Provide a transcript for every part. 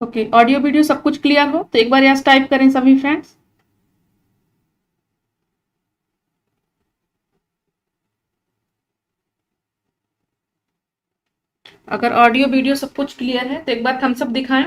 Okay, audio video सब कुछ clear हो तो एक बार यहाँ टाइप करें सभी फ्रेंड्स। अगर ऑडियो वीडियो सब कुछ क्लियर है तो एक बार थम्स अप दिखाएं।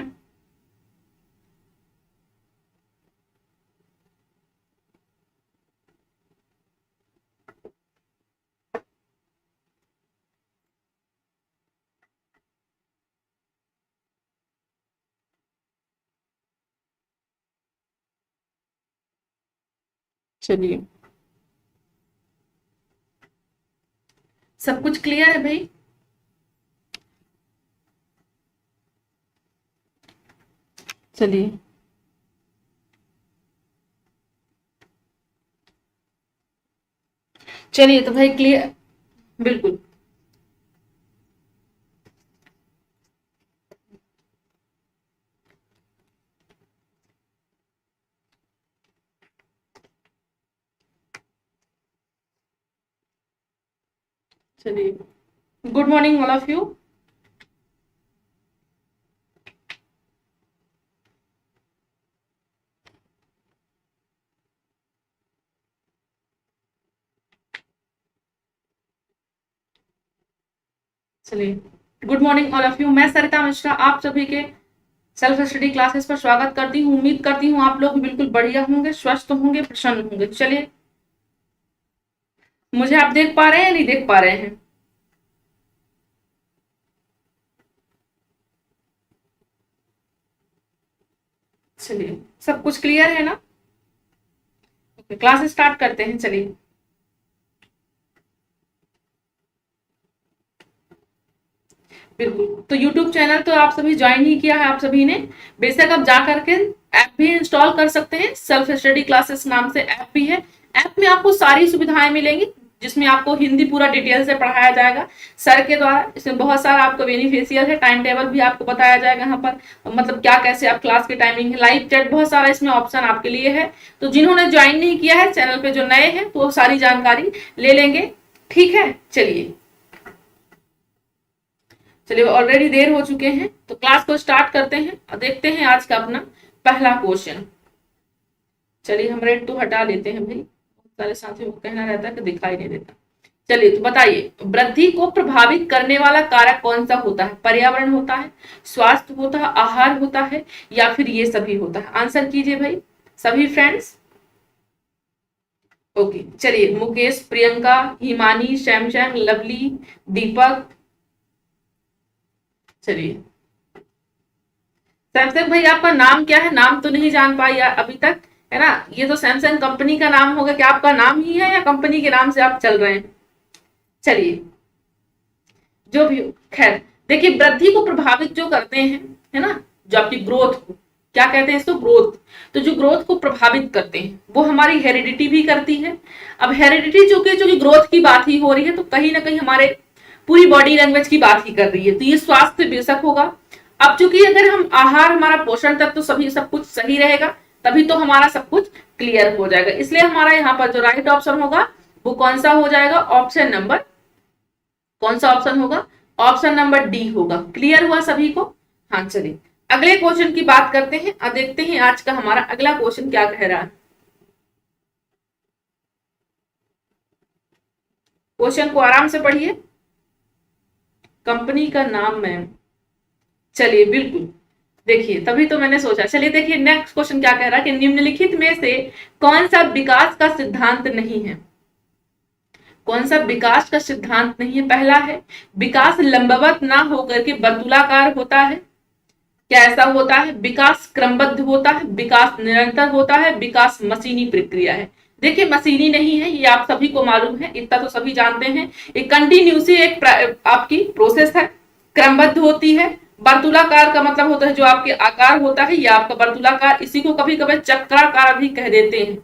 चलिए, सब कुछ क्लियर है भाई। चलिए, चलिए तो भाई क्लियर। बिल्कुल। चलिए, good morning all of you. चलिए, good morning all of you. मैं सरिता मिश्रा आप सभी के सेल्फ स्टडी क्लासेस पर स्वागत करती हूँ। उम्मीद करती हूँ आप लोग भी बिल्कुल बढ़िया होंगे, स्वस्थ होंगे, प्रसन्न होंगे। चलिए, मुझे आप देख पा रहे हैं या नहीं देख पा रहे हैं? चलिए, सब कुछ क्लियर है ना? क्लास स्टार्ट करते हैं। चलिए, बिल्कुल। तो यूट्यूब चैनल तो आप सभी ज्वाइन ही किया है आप सभी ने। बेशक आप जा करके ऐप भी इंस्टॉल कर सकते हैं। सेल्फ स्टडी क्लासेस नाम से ऐप भी है। ऐप में आपको सारी सुविधाएं मिलेंगी, जिसमें आपको हिंदी पूरा डिटेल से पढ़ाया जाएगा सर के द्वारा। इसमें बहुत सारा आपको बेनिफिशियल है। टाइम टेबल भी आपको बताया जाएगा यहाँ पर, मतलब क्या कैसे आप क्लास की टाइमिंग है, लाइव चैट, बहुत सारा इसमें ऑप्शन आपके लिए है। तो जिन्होंने ज्वाइन नहीं किया है चैनल पे, जो नए हैं, तो वो सारी जानकारी ले लेंगे। ठीक है, चलिए। चलिए, ऑलरेडी देर हो चुके हैं तो क्लास को स्टार्ट करते हैं और देखते हैं आज का अपना पहला क्वेश्चन। चलिए, हम रेड तो हटा लेते हैं भाई, सारे साथियों को कहना रहता है कि दिखाई नहीं देता। चलिए, तो बताइए, वृद्धि को प्रभावित करने वाला कारक कौन सा होता है? पर्यावरण होता है, स्वास्थ्य होता है, आहार होता है, या फिर ये सभी होता है? आंसर कीजिए भाई सभी फ्रेंड्स। ओके, चलिए, मुकेश, प्रियंका, हिमानी, सैमसंग, लवली, दीपक। चलिए, सैमसंग भाई आपका नाम क्या है? नाम तो नहीं जान पाई अभी तक, है ना? ये तो सैमसंग कंपनी का नाम होगा, क्या आपका नाम ही है या कंपनी के नाम से आप चल रहे हैं? चलिए, जो भी हो, खैर। देखिए, वृद्धि को प्रभावित जो करते हैं, है ना, जो आपकी ग्रोथ को, क्या कहते हैं इसको? ग्रोथ। तो जो ग्रोथ को प्रभावित करते हैं वो हमारी हेरिडिटी भी करती है। अब हेरिडिटी जो कि ग्रोथ की बात ही हो रही है, तो कहीं ना कहीं हमारे पूरी बॉडी लैंग्वेज की बात ही कर रही है, तो ये स्वास्थ्य बेशक होगा। अब चूंकि अगर हम आहार, हमारा पोषण तत्व तो सभी सब कुछ सही रहेगा, तभी तो हमारा सब कुछ क्लियर हो जाएगा। इसलिए हमारा यहाँ पर जो राइट ऑप्शन होगा वो कौन सा हो जाएगा? ऑप्शन नंबर, कौन सा ऑप्शन होगा? ऑप्शन नंबर डी होगा। क्लियर हुआ सभी को? हाँ, चलिए अगले क्वेश्चन की बात करते हैं और देखते हैं आज का हमारा अगला क्वेश्चन क्या कह रहा है। क्वेश्चन को आराम से पढ़िए। कंपनी का नाम मैम। चलिए, बिल्कुल। देखिए, तभी तो मैंने सोचा। चलिए, देखिए नेक्स्ट क्वेश्चन क्या कह रहा है कि निम्नलिखित में से कौन सा विकास का सिद्धांत नहीं है? कौन सा विकास का सिद्धांत नहीं है? पहला है, विकास लंबवत ना होकर के वर्तुलाकार होता है। क्या ऐसा होता है? विकास क्रमबद्ध होता है, विकास निरंतर होता है, विकास मशीनी प्रक्रिया है। देखिए, मशीनी नहीं है, ये आप सभी को मालूम है, इतना तो सभी जानते हैं। एक कंटिन्यूसी, एक आपकी प्रोसेस है, क्रमबद्ध होती है। वर्तुलाकार का मतलब होता है जो आपके आकार होता है, ये आपका वर्तुलाकार। इसी को कभी कभी चक्राकार भी कह देते हैं,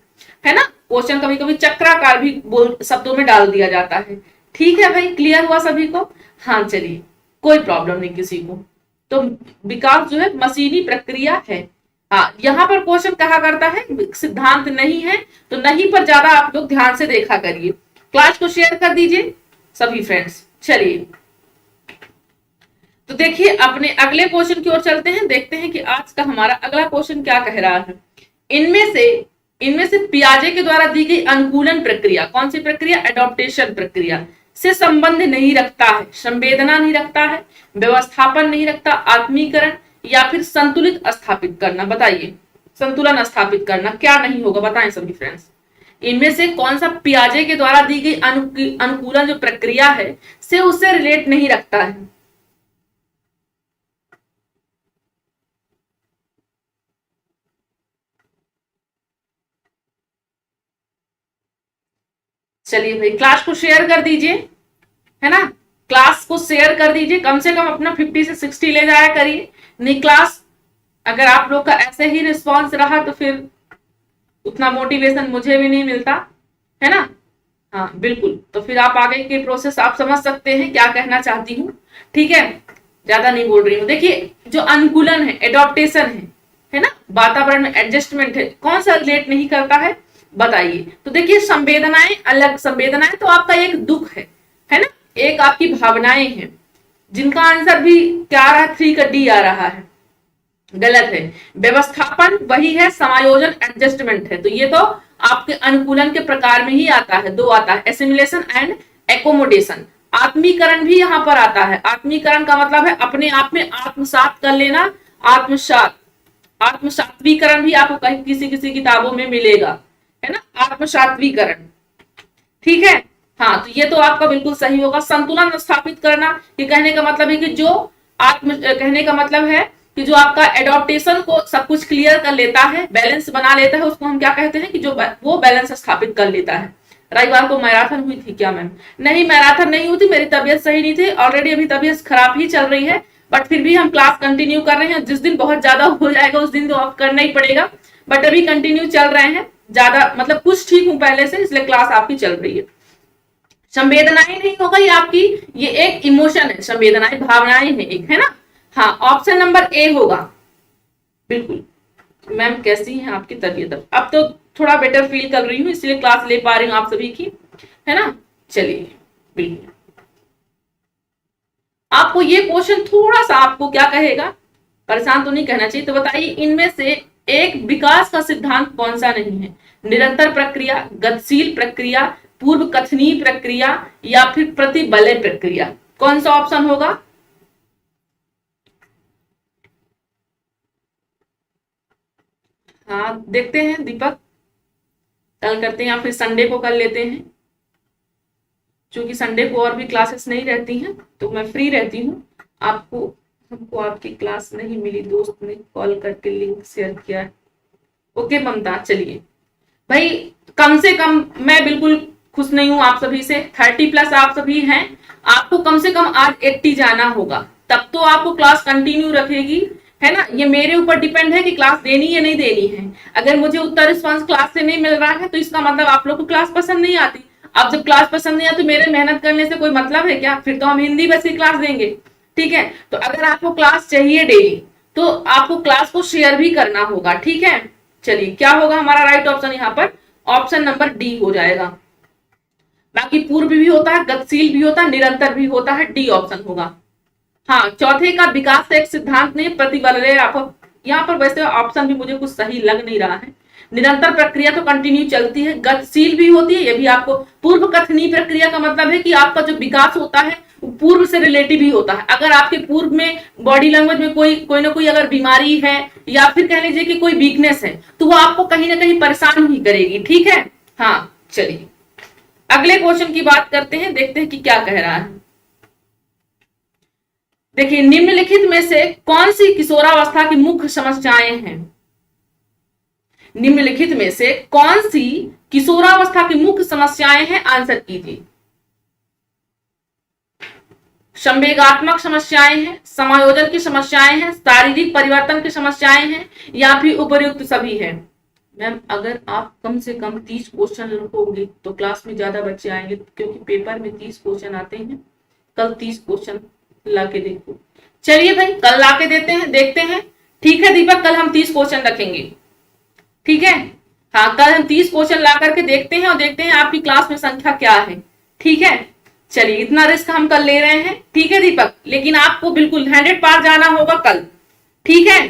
है ना? क्वेश्चन कभी कभी चक्राकार भी बोल शब्दों में डाल दिया जाता है। ठीक है भाई, क्लियर हुआ सभी को? हाँ, चलिए, कोई प्रॉब्लम नहीं किसी को। तो विकास जो है मशीनी प्रक्रिया है। हाँ, यहाँ पर क्वेश्चन कहा करता है सिद्धांत नहीं है, तो नहीं पर ज्यादा आप लोग ध्यान से देखा करिए। क्लास को शेयर कर दीजिए सभी फ्रेंड्स। चलिए, तो देखिए अपने अगले क्वेश्चन की ओर चलते हैं, देखते हैं कि आज का हमारा अगला क्वेश्चन क्या कह रहा है। इनमें से इनमें से पियाजे के द्वारा दी गई अनुकूलन प्रक्रिया, कौन सी प्रक्रिया, एडॉप्टेशन प्रक्रिया से संबंध नहीं रखता है, संवेदना नहीं रखता है, व्यवस्थापन नहीं रखता, आत्मीकरण या फिर संतुलित स्थापित करना। बताइए संतुलन स्थापित करना क्या नहीं होगा, बताएं सभी फ्रेंड्स। इनमें से कौन सा पियाजे के द्वारा दी गई अनुकूलन जो प्रक्रिया है से उससे रिलेट नहीं रखता है। चलिए भाई क्लास को शेयर कर दीजिए, है ना, क्लास को शेयर कर दीजिए, कम से कम अपना 50 से 60 ले जाया करिए। नहीं क्लास अगर आप लोग का ऐसे ही रिस्पॉन्स रहा तो फिर उतना मोटिवेशन मुझे भी नहीं मिलता, है ना। हाँ बिल्कुल, तो फिर आप आगे के प्रोसेस आप समझ सकते हैं क्या कहना चाहती हूँ, ठीक है, ज्यादा नहीं बोल रही हूँ। देखिए जो अनुकूलन है, एडॉप्टेशन है ना, वातावरण में एडजस्टमेंट है, कौन सा रिलेट नहीं करता है, बताइए। तो देखिए संवेदनाएं अलग, संवेदनाएं तो आपका एक दुख है ना, एक आपकी भावनाएं हैं, जिनका आंसर भी क्या आ रहा है, 3 का डी आ रहा है, गलत है। व्यवस्थापन वही है, समायोजन एडजस्टमेंट है, तो ये तो आपके अनुकूलन के प्रकार में ही आता है, 2 आता है, एसिमिलेशन एंड एकोमोडेशन। आत्मीकरण भी यहाँ पर आता है, आत्मीकरण का मतलब है अपने आप में आत्मसात कर लेना, आत्मसात्वीकरण भी आपको कहीं किसी किसी किताबों में मिलेगा, है ना, आत्मसात्वीकरण, ठीक है। हाँ तो ये तो आपका बिल्कुल सही होगा। संतुलन स्थापित करना, ये कहने का मतलब है कि जो कहने का मतलब है कि जो आपका एडॉप्टेशन को सब कुछ क्लियर कर लेता है, बैलेंस बना लेता है, उसको हम क्या कहते हैं कि जो वो बैलेंस स्थापित कर लेता है। रविवार को मैराथन हुई थी क्या मैम? नहीं मैराथन नहीं हुई थी, मेरी तबीयत सही नहीं थी, ऑलरेडी अभी तबीयत खराब ही चल रही है, बट फिर भी हम क्लास कंटिन्यू कर रहे हैं। जिस दिन बहुत ज्यादा हो जाएगा उस दिन तो आप करना ही पड़ेगा, बट अभी कंटिन्यू चल रहे हैं, ज्यादा मतलब कुछ ठीक हूं पहले से, इसलिए क्लास आपकी चल रही है। संवेदनाएं नहीं होगा, ये आपकी ये एक इमोशन है, संवेदनाएं भावनाएं हैं एक, है ना। हाँ ऑप्शन नंबर ए होगा बिल्कुल। मैम कैसी है आपकी तबीयत? अब तो थोड़ा बेटर फील कर रही हूँ, इसलिए क्लास ले पा रही हूँ आप सभी की, है ना। चलिए बिल्कुल, आपको ये क्वेश्चन थोड़ा सा आपको क्या कहेगा, परेशान तो नहीं कहना चाहिए। तो बताइए इनमें से एक विकास का सिद्धांत कौन सा नहीं है? निरंतर प्रक्रिया, गतिशील प्रक्रिया, पूर्व कथनीय प्रक्रिया या फिर प्रतिबलय प्रक्रिया, कौन सा ऑप्शन होगा? हाँ देखते हैं दीपक, कल करते हैं या फिर संडे को कर लेते हैं, क्योंकि संडे को और भी क्लासेस नहीं रहती हैं तो मैं फ्री रहती हूँ। आपको हमको आपकी क्लास नहीं मिली, दोस्त ने कॉल करके लिंक शेयर किया है। ओके ममता, चलिए भाई, कम से कम मैं बिल्कुल खुश नहीं हूं आप सभी से, 30+ आप सभी हैं, आपको कम से कम आज 80 जाना होगा, तब तो आपको क्लास कंटिन्यू रखेगी, है ना। ये मेरे ऊपर डिपेंड है कि क्लास देनी या नहीं देनी है। अगर मुझे उत्तर रिस्पॉन्स क्लास से नहीं मिल रहा है तो इसका मतलब आप लोग को क्लास पसंद नहीं आती। अब जब क्लास पसंद नहीं आती तो मेरे मेहनत करने से कोई मतलब है क्या? फिर तो हम हिंदी बस की क्लास देंगे, ठीक है। तो अगर आपको क्लास चाहिए डेली तो आपको क्लास को शेयर भी करना होगा, ठीक है। चलिए क्या होगा हमारा राइट ऑप्शन, यहाँ पर ऑप्शन नंबर डी हो जाएगा। बाकी पूर्व भी होता है, गतिशील भी होता है, निरंतर भी होता है, डी ऑप्शन होगा। हाँ चौथे का विकास एक सिद्धांत नहीं, प्रतिबलय, यहाँ पर वैसे ऑप्शन भी मुझे कुछ सही लग नहीं रहा है। निरंतर प्रक्रिया तो कंटिन्यू चलती है, गतिशील भी होती है, ये भी आपको। पूर्व कथनीय प्रक्रिया का मतलब है कि आपका जो विकास होता है पूर्व से रिलेटिव ही होता है। अगर आपके पूर्व में बॉडी लैंग्वेज में कोई ना कोई अगर बीमारी है या फिर कह लीजिए कि कोई वीकनेस है तो वो आपको कहीं ना कहीं परेशान ही करेगी, ठीक है। हाँ चलिए अगले क्वेश्चन की बात करते हैं, देखते हैं कि क्या कह रहा है। देखिए निम्नलिखित में से कौन सी किशोरावस्था की मुख्य समस्याएं हैं? निम्नलिखित में से कौन सी किशोरावस्था की मुख्य समस्याएं हैं, आंसर कीजिए। संवेगात्मक समस्याएं हैं, समायोजन की समस्याएं हैं, शारीरिक परिवर्तन की समस्याएं हैं या फिर उपयुक्त सभी है। मैम अगर आप कम से कम 30 क्वेश्चन रखोगे तो क्लास में ज्यादा बच्चे आएंगे, क्योंकि पेपर में 30 क्वेश्चन आते हैं। कल 30 क्वेश्चन ला के देखो। चलिए भाई कल ला के देते हैं, देखते हैं, ठीक है दीपक, कल हम 30 क्वेश्चन रखेंगे, ठीक है। हाँ कल हम 30 क्वेश्चन ला करके देखते हैं और देखते हैं आपकी क्लास में संख्या क्या है, ठीक है। चलिए इतना रिस्क हम कल ले रहे हैं, ठीक है दीपक, लेकिन आपको बिल्कुल 100 पार जाना होगा कल, ठीक है।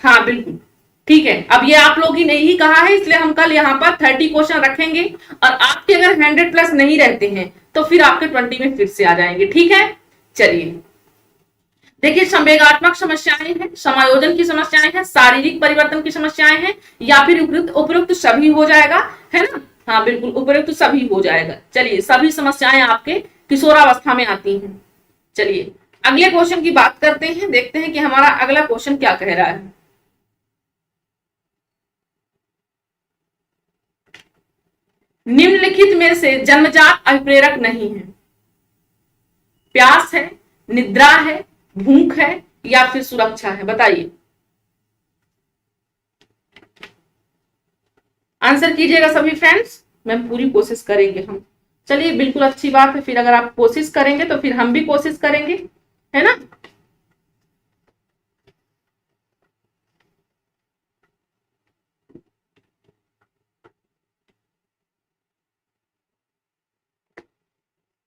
हाँ बिल्कुल ठीक है। अब ये आप लोग ही नहीं कहा है, इसलिए हम कल यहाँ पर 30 क्वेश्चन रखेंगे, और आपके अगर 100 प्लस नहीं रहते हैं तो फिर आपके 20 में फिर से आ जाएंगे, ठीक है। चलिए देखिए, संवेगात्मक समस्याएं हैं, समायोजन की समस्याएं हैं, शारीरिक परिवर्तन की समस्याएं हैं, या फिर उपयुक्त उपयुक्त सभी हो जाएगा, है ना। हाँ बिल्कुल उपयुक्त सभी हो जाएगा। चलिए सभी समस्याएं आपके किशोरावस्था में आती हैं। चलिए अगले क्वेश्चन की बात करते हैं, देखते हैं कि हमारा अगला क्वेश्चन क्या कह रहा है। निम्नलिखित में से जन्मजात अभिप्रेरक नहीं है। प्यास है, निद्रा है, भूख है, या फिर सुरक्षा है, बताइए। आंसर कीजिएगा सभी फ्रेंड्स, मैम पूरी कोशिश करेंगे हम। चलिए बिल्कुल अच्छी बात है, फिर अगर आप कोशिश करेंगे तो फिर हम भी कोशिश करेंगे, है ना।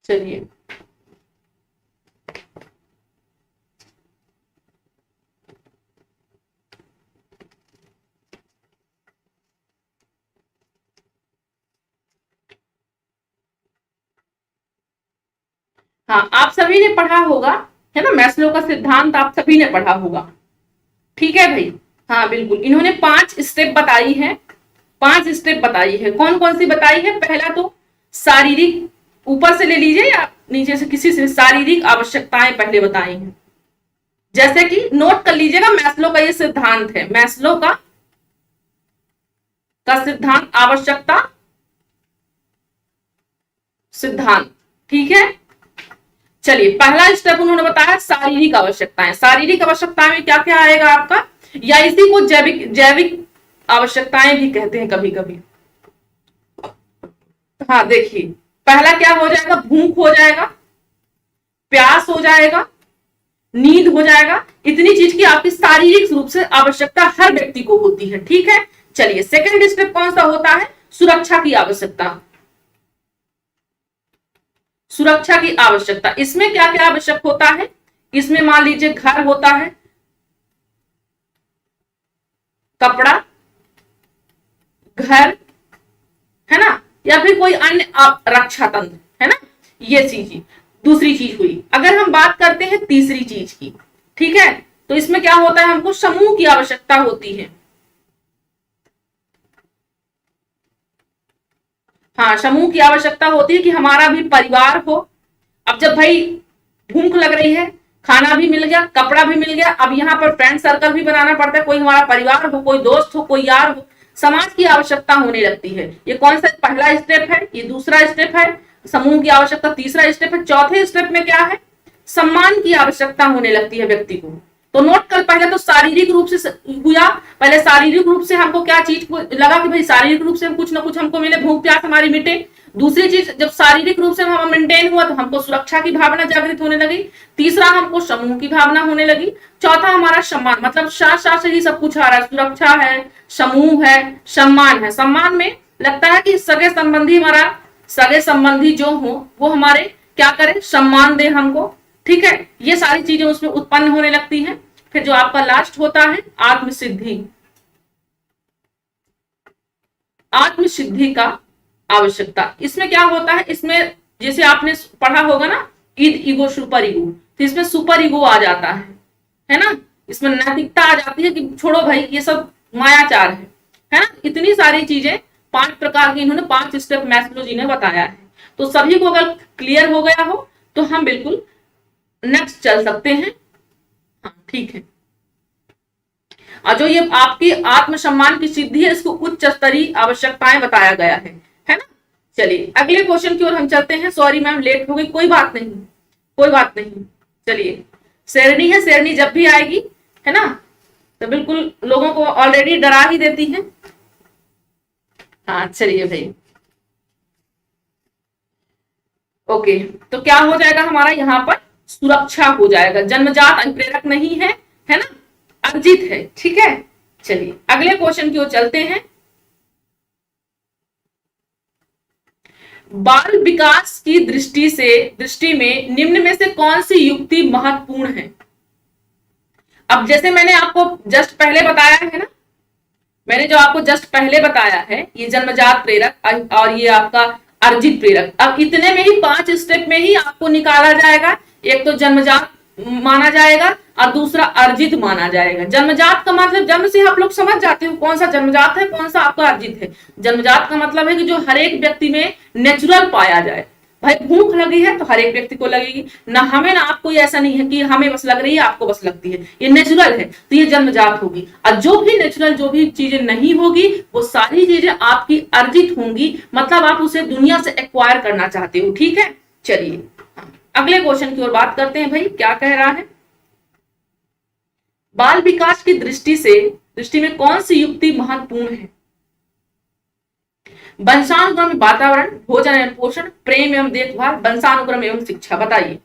चलिए हाँ, आप सभी ने पढ़ा होगा, है ना, मैस्लो का सिद्धांत आप सभी ने पढ़ा होगा, ठीक है भाई। हाँ बिल्कुल, इन्होंने 5 स्टेप बताई है, 5 स्टेप बताई है। कौन कौन सी बताई है? पहला तो शारीरिक, ऊपर से ले लीजिए या नीचे से किसी से, शारीरिक आवश्यकताएं पहले बताई हैं। जैसे कि नोट कर लीजिएगा, मैस्लो का ये सिद्धांत है, मैस्लो का सिद्धांत, आवश्यकता सिद्धांत, ठीक है। चलिए पहला स्टेप उन्होंने बताया शारीरिक आवश्यकताएं। शारीरिक आवश्यकताएं में क्या क्या आएगा आपका, या इसी को जैविक जैविक आवश्यकताएं भी कहते हैं कभी कभी। हाँ देखिए, पहला क्या हो जाएगा, भूख हो जाएगा, प्यास हो जाएगा, नींद हो जाएगा। इतनी चीज की आपकी शारीरिक रूप से आवश्यकता हर व्यक्ति को होती है, ठीक है। चलिए सेकंड स्टेप कौन सा होता है, सुरक्षा की आवश्यकता। सुरक्षा की आवश्यकता, इसमें क्या क्या आवश्यक होता है, इसमें मान लीजिए घर होता है, कपड़ा, घर, है ना, या फिर कोई अन्य रक्षा तंत्र, है ना, ये चीज दूसरी चीज हुई। अगर हम बात करते हैं तीसरी चीज की, ठीक है, तो इसमें क्या होता है, हमको समूह की आवश्यकता होती है। हाँ समूह की आवश्यकता होती है कि हमारा भी परिवार हो। अब जब भाई भूख लग रही है, खाना भी मिल गया, कपड़ा भी मिल गया, अब यहाँ पर फ्रेंड सर्कल भी बनाना पड़ता है, कोई हमारा परिवार हो, कोई दोस्त हो, कोई यार हो, समाज की आवश्यकता होने लगती है। ये कौन सा पहला स्टेप है, ये दूसरा स्टेप है, समूह की आवश्यकता तीसरा स्टेप है। चौथे स्टेप में क्या है, सम्मान की आवश्यकता होने लगती है व्यक्ति को। तो नोट कर, पहले तो शारीरिक रूप से हुआ, पहले शारीरिक रूप से हमको क्या चीज को लगा कि भाई शारीरिक रूप से हम कुछ ना कुछ हमको मिले, भूख प्यास हमारी मिटे। दूसरी चीज, जब शारीरिक रूप से हम मेंटेन हुआ तो हमको सुरक्षा की भावना जागृत होने लगी। तीसरा हमको समूह की भावना होने लगी। चौथा हमारा सम्मान, मतलब साथ साथ से ही सब कुछ आ रहा है, सुरक्षा है, समूह है, सम्मान है। सम्मान में लगता है कि सगे संबंधी, हमारा सगे संबंधी जो हो वो हमारे क्या करे, सम्मान दे हमको, ठीक है। ये सारी चीजें उसमें उत्पन्न होने लगती हैं। फिर जो आपका लास्ट होता है आत्मसिद्धि, आत्मसिद्धि का आवश्यकता। इसमें क्या होता है, इसमें जैसे आपने पढ़ा होगा ना, ईद ईगो सुपर ईगो, तो इसमें सुपर ईगो आ जाता है ना। इसमें नैतिकता आ जाती है कि छोड़ो भाई ये सब मायाचार है ना। इतनी सारी चीजें 5 प्रकार की इन्होंने 5 स्टेप मैस्लो जी ने बताया है। तो सभी को अगर क्लियर हो गया हो तो हम बिल्कुल नेक्स्ट चल सकते हैं। हाँ ठीक है। और जो ये आपकी आत्मसम्मान की सिद्धि है, इसको उच्च स्तरीय आवश्यकताएं बताया गया है ना। चलिए अगले क्वेश्चन की ओर हम चलते हैं। सॉरी मैम लेट हो गई, कोई बात नहीं, कोई बात नहीं। चलिए शेरनी है, शेरनी जब भी आएगी, है ना, तो बिल्कुल लोगों को ऑलरेडी डरा ही देती है। हाँ चलिए भाई, ओके, तो क्या हो जाएगा हमारा यहाँ पर, सुरक्षा हो जाएगा। जन्मजात अनुप्रेरक नहीं है ना, अर्जित है, ठीक है। चलिए अगले क्वेश्चन की ओर चलते हैं। बाल विकास की दृष्टि में निम्न में से कौन सी युक्ति महत्वपूर्ण है? अब जैसे मैंने आपको जस्ट पहले बताया है ना, मैंने जो आपको जस्ट पहले बताया है, ये जन्मजात प्रेरक और ये आपका अर्जित प्रेरक, अब इतने में ही 5 स्टेप में ही आपको निकाला जाएगा। एक तो जन्मजात माना जाएगा और दूसरा अर्जित माना जाएगा। जन्मजात का मतलब जन्म से आप लोग समझ जाते हो कौन सा जन्मजात है, कौन सा आपका अर्जित है। जन्मजात का मतलब है कि जो हर एक व्यक्ति में नेचुरल पाया जाए। भाई भूख लगी है तो हर एक व्यक्ति को लगेगी ना, हमें ना आपको, ऐसा नहीं है कि हमें बस लग रही है आपको बस लगती है, ये नेचुरल है तो ये जन्मजात होगी। और जो भी नेचुरल जो भी चीजें नहीं होगी वो सारी चीजें आपकी अर्जित होंगी, मतलब आप उसे दुनिया से एक्वायर करना चाहते हो। ठीक है, चलिए अगले क्वेश्चन की ओर बात करते हैं। भाई क्या कह रहा है, बाल विकास की दृष्टि में कौन सी युक्ति महत्वपूर्ण है? वंशानुक्रम, वातावरण, भोजन एवं पोषण, प्रेम एवं देखभाल, वंशानुक्रम एवं शिक्षा, बताइए।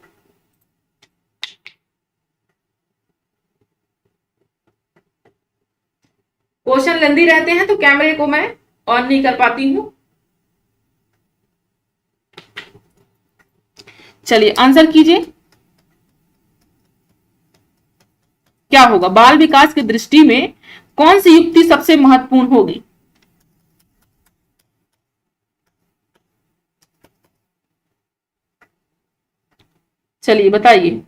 क्वेश्चन लेंदी रहते हैं तो कैमरे को मैं ऑन नहीं कर पाती हूं। चलिए आंसर कीजिए, क्या होगा? बाल विकास की दृष्टि में कौन सी युक्ति सबसे महत्वपूर्ण होगी? चलिए बताइए।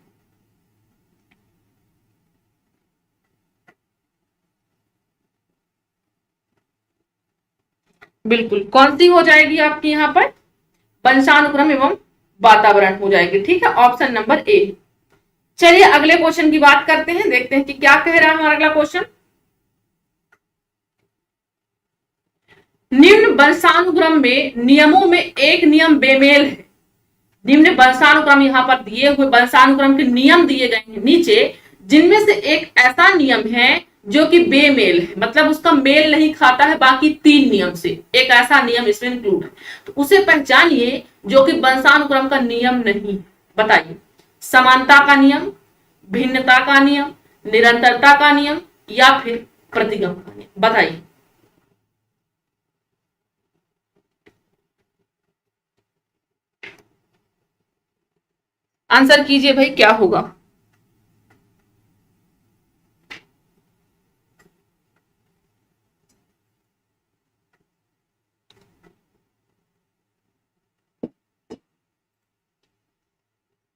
बिल्कुल, कौन सी हो जाएगी आपकी यहां पर? वंशानुक्रम एवं वातावरण हो जाएगी। ठीक है, ऑप्शन नंबर ए। चलिए अगले क्वेश्चन की बात करते हैं, देखते हैं कि क्या कह रहा है हमारा अगला क्वेश्चन। निम्न वंशानुक्रम में नियमों में एक नियम बेमेल है। निम्न वंशानुक्रम यहाँ पर दिए हुए वंशानुक्रम के नियम दिए गए हैं नीचे, जिनमें से एक ऐसा नियम है जो कि बेमेल है, मतलब उसका मेल नहीं खाता है बाकी 3 नियम से, एक ऐसा नियम इसमें इंक्लूड है, तो उसे पहचानिए जो कि वंशानुक्रम का नियम नहीं। बताइए, समानता का नियम, भिन्नता का नियम, निरंतरता का नियम या फिर प्रतिगम का नियम, बताइए। आंसर कीजिए भाई, क्या होगा?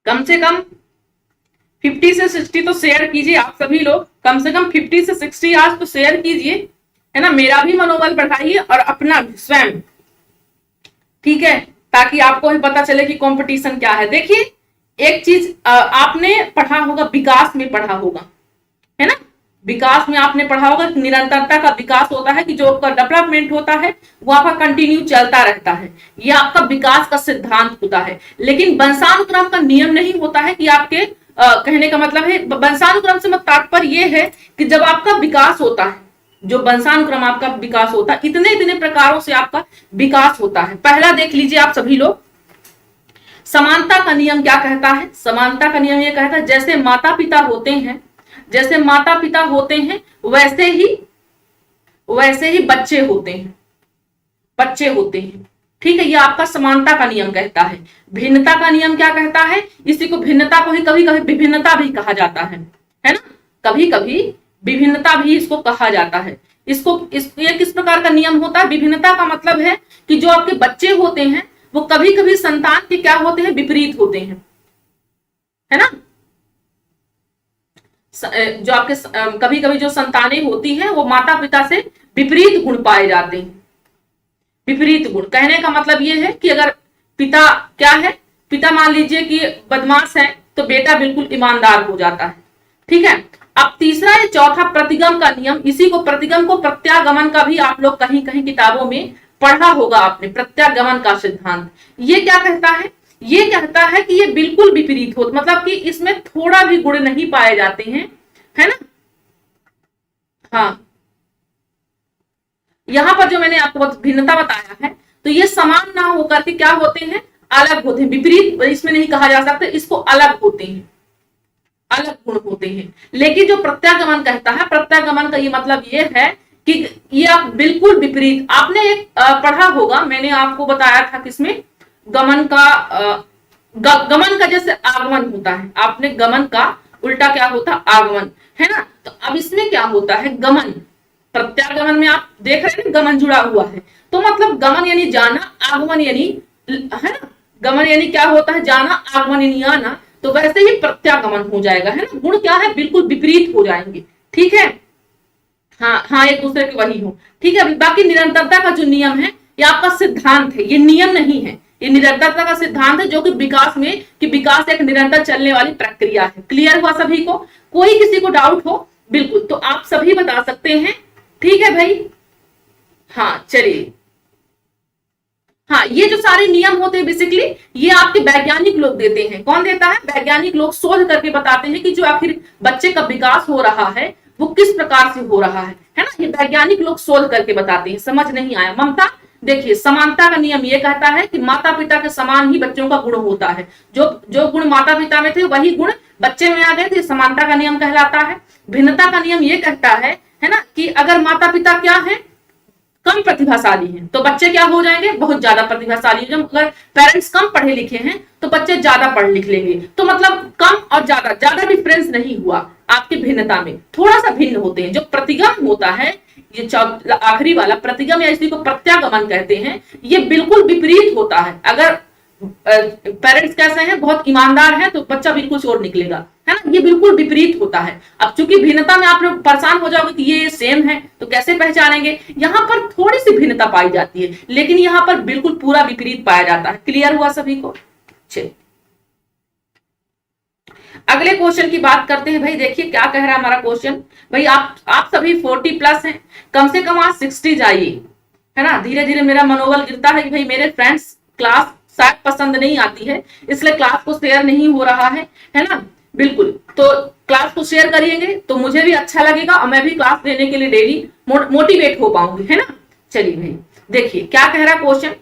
कम से कम 50 से 60 तो शेयर कीजिए आप सभी लोग, कम से कम 50 से 60 आज तो शेयर कीजिए, है ना, मेरा भी मनोबल बढ़ाइए और अपना स्वयं। ठीक है, ताकि आपको भी पता चले कि कंपटीशन क्या है। देखिए एक चीज आपने पढ़ा होगा, विकास में पढ़ा होगा, है ना, विकास में आपने पढ़ा होगा कि निरंतरता का विकास होता है, कि जो आपका डेवलपमेंट होता है वो आपका कंटिन्यू चलता रहता है, ये आपका विकास का सिद्धांत होता है। लेकिन वंशानुक्रम का नियम नहीं होता है कि आपके कहने का मतलब है, वंशानुक्रम से मतलब तात्पर्य ये है कि जब आपका विकास होता है, जो वंशानुक्रम आपका विकास होता है, इतने इतने प्रकारों से आपका विकास होता है। पहला देख लीजिए आप सभी लोग, समानता का नियम क्या कहता है? समानता का नियम ये कहता है जैसे माता पिता होते हैं, जैसे माता पिता होते हैं वैसे ही बच्चे होते हैं, बच्चे होते हैं। ठीक है, ये आपका समानता का नियम कहता है। भिन्नता का नियम क्या कहता है? इसी को भिन्नता को ही कभी कभी विभिन्नता भी कहा जाता है ना, कभी कभी विभिन्नता भी इसको कहा जाता है। ये किस प्रकार का नियम होता है? विभिन्नता का मतलब है कि जो आपके बच्चे होते हैं वो कभी कभी संतान के क्या होते हैं? विपरीत होते हैं, है ना। जो आपके कभी कभी जो संतानें होती हैं वो माता पिता से विपरीत गुण पाए जाते हैं। विपरीत गुण कहने का मतलब ये है कि अगर पिता क्या है, पिता मान लीजिए कि बदमाश है तो बेटा बिल्कुल ईमानदार हो जाता है। ठीक है, अब तीसरा या चौथा प्रतिगम का नियम, इसी को प्रतिगम को प्रत्यागमन का भी आप लोग कहीं कहीं किताबों में पढ़ा होगा आपने, प्रत्यागमन का सिद्धांत। ये क्या कहता है? ये कहता है कि ये बिल्कुल विपरीत हो, मतलब कि इसमें थोड़ा भी गुण नहीं पाए जाते हैं, है ना। हाँ, यहां पर जो मैंने आपको भिन्नता बताया है, तो ये समान ना होकर के क्या होते हैं? अलग होते हैं। विपरीत इसमें नहीं कहा जा सकता, इसको अलग होते हैं, अलग गुण होते हैं। लेकिन जो प्रत्यागमन कहता है, प्रत्यागमन का ये मतलब ये है कि ये आप बिल्कुल विपरीत। आपने एक पढ़ा होगा, मैंने आपको बताया था किसमें, गमन का गमन का जैसे आगमन होता है, आपने गमन का उल्टा क्या होता है, आगमन, है ना। तो अब इसमें क्या होता है, गमन, प्रत्यागमन में आप देख रहे हैं गमन जुड़ा हुआ है, तो मतलब गमन यानी जाना, आगमन यानी, है ना, गमन यानी क्या होता है, जाना, आगमन यानी आना, तो वैसे ही प्रत्यागमन हो जाएगा, है ना। गुण क्या है, बिल्कुल विपरीत हो जाएंगे, ठीक है। हाँ हाँ, एक दूसरे के वही हो, ठीक है। बाकी निरंतरता का जो नियम है, ये आपका सिद्धांत है, ये नियम नहीं है, ये निरंतरता का सिद्धांत है, जो कि विकास में, कि विकास एक निरंतर चलने वाली प्रक्रिया है। क्लियर हुआ सभी को, कोई किसी को डाउट हो बिल्कुल तो आप सभी बता सकते हैं, ठीक है भाई। हाँ चलिए, हाँ, ये जो सारे नियम होते हैं बेसिकली, ये आपके वैज्ञानिक लोग देते हैं। कौन देता है, वैज्ञानिक लोग शोध करके बताते हैं कि जो आखिर बच्चे का विकास हो रहा है वो किस प्रकार से हो रहा है ना। ये वैज्ञानिक लोग शोध करके बताते हैं। समझ नहीं आया ममता, देखिए समानता का नियम ये कहता है कि माता पिता के समान ही बच्चों का गुण होता है, जो जो गुण माता पिता में थे वही गुण बच्चे में आ गए थे, समानता का नियम कहलाता है। भिन्नता का नियम ये कहता है ना, कि अगर माता पिता क्या है, कम प्रतिभाशाली हैं तो बच्चे क्या हो जाएंगे, बहुत ज्यादा प्रतिभाशाली। जब अगर पेरेंट्स कम पढ़े लिखे हैं तो बच्चे ज्यादा पढ़ लिख लेंगे, तो मतलब कम और ज्यादा, ज्यादा डिफरेंस नहीं हुआ आपकी भिन्नता में, थोड़ा सा भिन्न होते हैं। जो प्रतिगम होता है, ये आखिरी वाला प्रतिगम या इसी को प्रत्यागमन कहते हैं, ये बिल्कुल विपरीत होता है। अगर पेरेंट्स कैसे हैं, बहुत ईमानदार हैं, तो बच्चा बिल्कुल चोर निकलेगा, है ना। ये बिल्कुल विपरीत होता है। अब चूंकि भिन्नता में आप लोग परेशान हो जाओगे कि ये सेम है तो कैसे पहचानेंगे, यहां पर थोड़ी सी भिन्नता पाई जाती है, लेकिन यहां पर बिल्कुल पूरा विपरीत पाया जाता है। क्लियर हुआ सभी को, चलिए अगले क्वेश्चन की बात करते हैं। भाई देखिए क्या कह रहा है हमारा क्वेश्चन। भाई आप सभी 40 प्लस हैं, कम से कम आज 60 जाइए, है ना। धीरे धीरे मेरा मनोबल गिरता है कि भाई मेरे फ्रेंड्स क्लास शायद पसंद नहीं आती है, इसलिए क्लास को शेयर नहीं हो रहा है ना। बिल्कुल, तो क्लास को शेयर करिएंगे तो मुझे भी अच्छा लगेगा और मैं भी क्लास देने के लिए डेली मोटिवेट हो पाऊंगी, है ना। चलिए भाई देखिए क्या कह रहा है क्वेश्चन,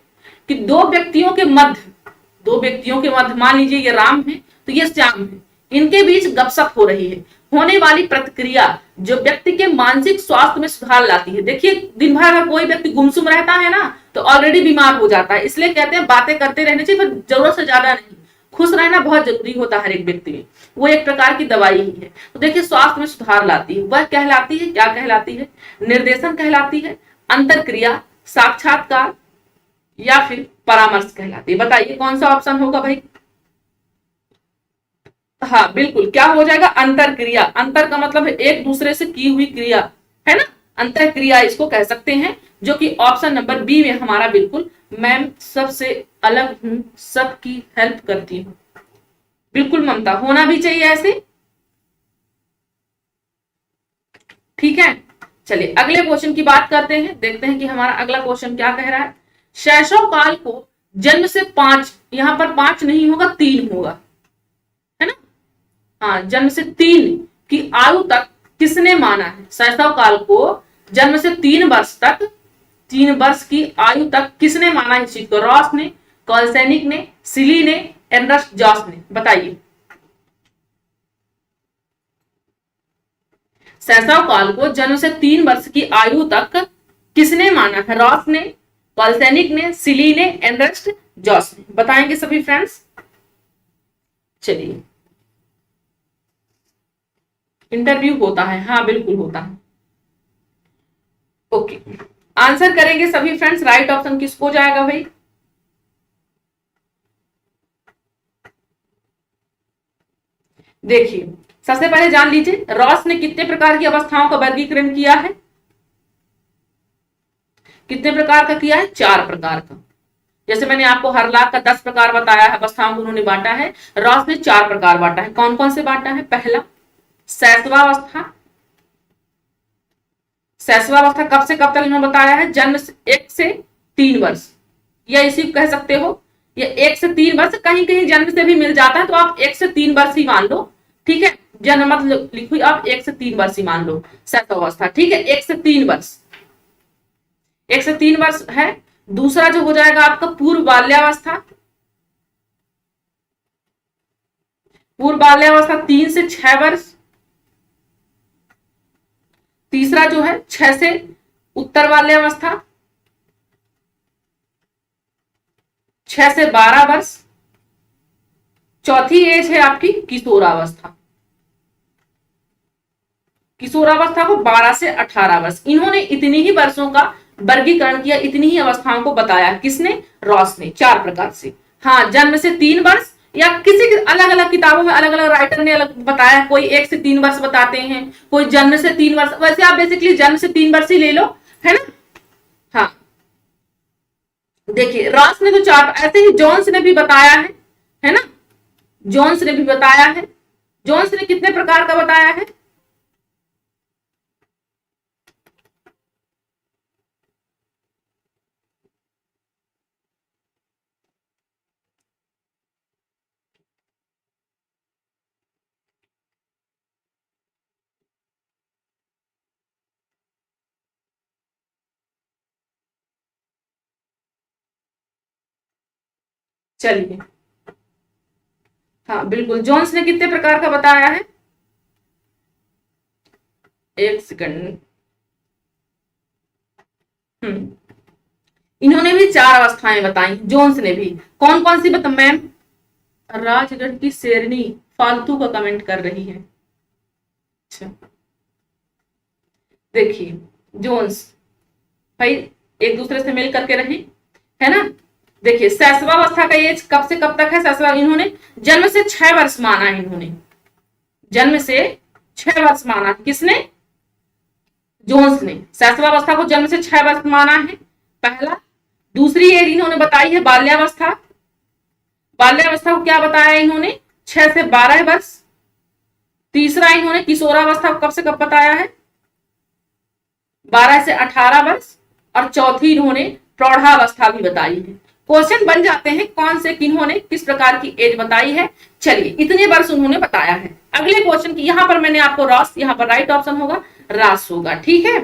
कि दो व्यक्तियों के मध्य मान लीजिए ये राम है तो ये श्याम है, इनके बीच गपशप हो रही है। होने वाली प्रतिक्रिया जो व्यक्ति के मानसिक स्वास्थ्य में सुधार लाती है। देखिए दिन भर अगर कोई व्यक्ति गुमसुम रहता है ना तो ऑलरेडी बीमार हो जाता है, इसलिए कहते हैं बातें करते रहने चाहिए, पर जरूरत से ज्यादा नहीं। खुश रहना बहुत जरूरी होता है हर एक व्यक्ति में, वो एक प्रकार की दवाई ही है। तो देखिए स्वास्थ्य में सुधार लाती है, वह कहलाती है, क्या कहलाती है, निर्देशन कहलाती है, अंतरक्रिया, साक्षात्कार, या फिर परामर्श कहलाती है। बताइए कौन सा ऑप्शन होगा भाई। हाँ बिल्कुल, क्या हो जाएगा, अंतर क्रिया। अंतर का मतलब है एक दूसरे से की हुई क्रिया, है ना, अंतर क्रिया इसको कह सकते हैं, जो कि ऑप्शन नंबर बी में हमारा बिल्कुल, मैम सबसे अलग हूं, सबकी हेल्प करती हूँ। बिल्कुल ममता, होना भी चाहिए ऐसे, ठीक है। चलिए अगले क्वेश्चन की बात करते हैं, देखते हैं कि हमारा अगला क्वेश्चन क्या कह रहा है। शैशव काल को जन्म से 5, यहां पर 5 नहीं होगा 3 होगा, है ना। हाँ, जन्म से 3 की आयु तक किसने माना है। शैशव काल को जन्म से 3 वर्ष तक, 3 वर्ष की आयु तक किसने माना है इस चीज को। रॉस ने, कॉलसैनिक ने, सिली ने, एर्नस्ट जॉस ने। बताइए शैशव काल को जन्म से 3 वर्ष की आयु तक किसने माना है। रॉस ने, कॉलसैनिक ने, सिली ने, एर्नस्ट जॉस ने। बताएंगे सभी फ्रेंड्स। चलिए इंटरव्यू होता है, हाँ बिल्कुल होता है। ओके, आंसर करेंगे सभी फ्रेंड्स। राइट ऑप्शन किसको जाएगा भाई। देखिए सबसे पहले जान लीजिए रॉस ने कितने प्रकार की अवस्थाओं का वर्गीकरण किया है। कितने प्रकार का किया है, 4 प्रकार का। जैसे मैंने आपको हर लाख का 10 प्रकार बताया है, अवस्थाओं को उन्होंने बांटा है, रॉस ने 4 प्रकार बांटा है। कौन कौन से बांटा है। पहला शैशवावस्था, शैशवावस्था कब से कब तक इन्होंने बताया है, जन्म 1 से 3 वर्ष, या इसी कह सकते हो, या 1 से 3 वर्ष, कहीं कहीं जन्म से भी मिल जाता है तो आप 1 से 3 वर्ष ही मान लो, ठीक है। जन्म मत लिखो आप, 1 से 3 वर्ष ही मान लो शैशवावस्था, ठीक है। 1 से 3 वर्ष, 1 से 3 वर्ष है। दूसरा जो हो जाएगा आपका पूर्व बाल्यावस्था, पूर्व बाल्यावस्था 3 से 6 वर्ष। तीसरा जो है 6 से उत्तर बाल्यावस्था, 6 से 12 वर्ष। चौथी एज है आपकी किशोरावस्था। किशोरावस्था को 12 से 18 वर्ष। इन्होंने इतनी ही वर्षों का वर्गीकरण किया, इतनी ही अवस्थाओं को बताया। किसने? रॉस ने, 4 प्रकार से। हाँ, जन्म से 3 वर्ष, या किसी अलग अलग किताबों में अलग अलग राइटर ने अलग बताया। कोई 1 से 3 वर्ष बताते हैं, कोई जन्म से 3 वर्ष। वैसे आप बेसिकली जन्म से 3 वर्ष ही ले लो, है ना। हाँ, देखिए रॉस ने तो 4, ऐसे ही जोन्स ने भी बताया है ना। जोन्स ने भी बताया है। जोन्स ने कितने प्रकार का बताया है? चलिए, हाँ बिल्कुल, जोन्स ने कितने प्रकार का बताया है? एक सेकंड। हम्म, इन्होंने भी 4 अवस्थाएं बताई, जोन्स ने भी। कौन कौन सी बता मैम? राजगढ़ की शेरनी फालतू का कमेंट कर रही है। अच्छा, देखिए जोन्स भाई एक दूसरे से मिल करके रहे, है ना। देखिए शैशवावस्था का एज कब से कब तक है? शैशवा इन्होंने जन्म से 6 वर्ष माना है। इन्होंने जन्म से 6 वर्ष माना। किसने? जोन्स ने शैशवावस्था को जन्म से 6 वर्ष माना है, पहला। दूसरी एज इन्होंने बताई है बाल्यावस्था। बाल्यावस्था को क्या बताया इन्होंने? 6 से 12 वर्ष। तीसरा इन्होंने किशोरावस्था को कब से कब बताया है? 12 से 18 वर्ष। और चौथी इन्होंने प्रौढ़ावस्था भी बताई है। क्वेश्चन बन जाते हैं कौन से किन्होंने किस प्रकार की एज बताई है। चलिए, इतने वर्ष उन्होंने बताया है। अगले क्वेश्चन की, यहां पर मैंने आपको रॉस, यहां पर राइट ऑप्शन होगा रास होगा, ठीक है।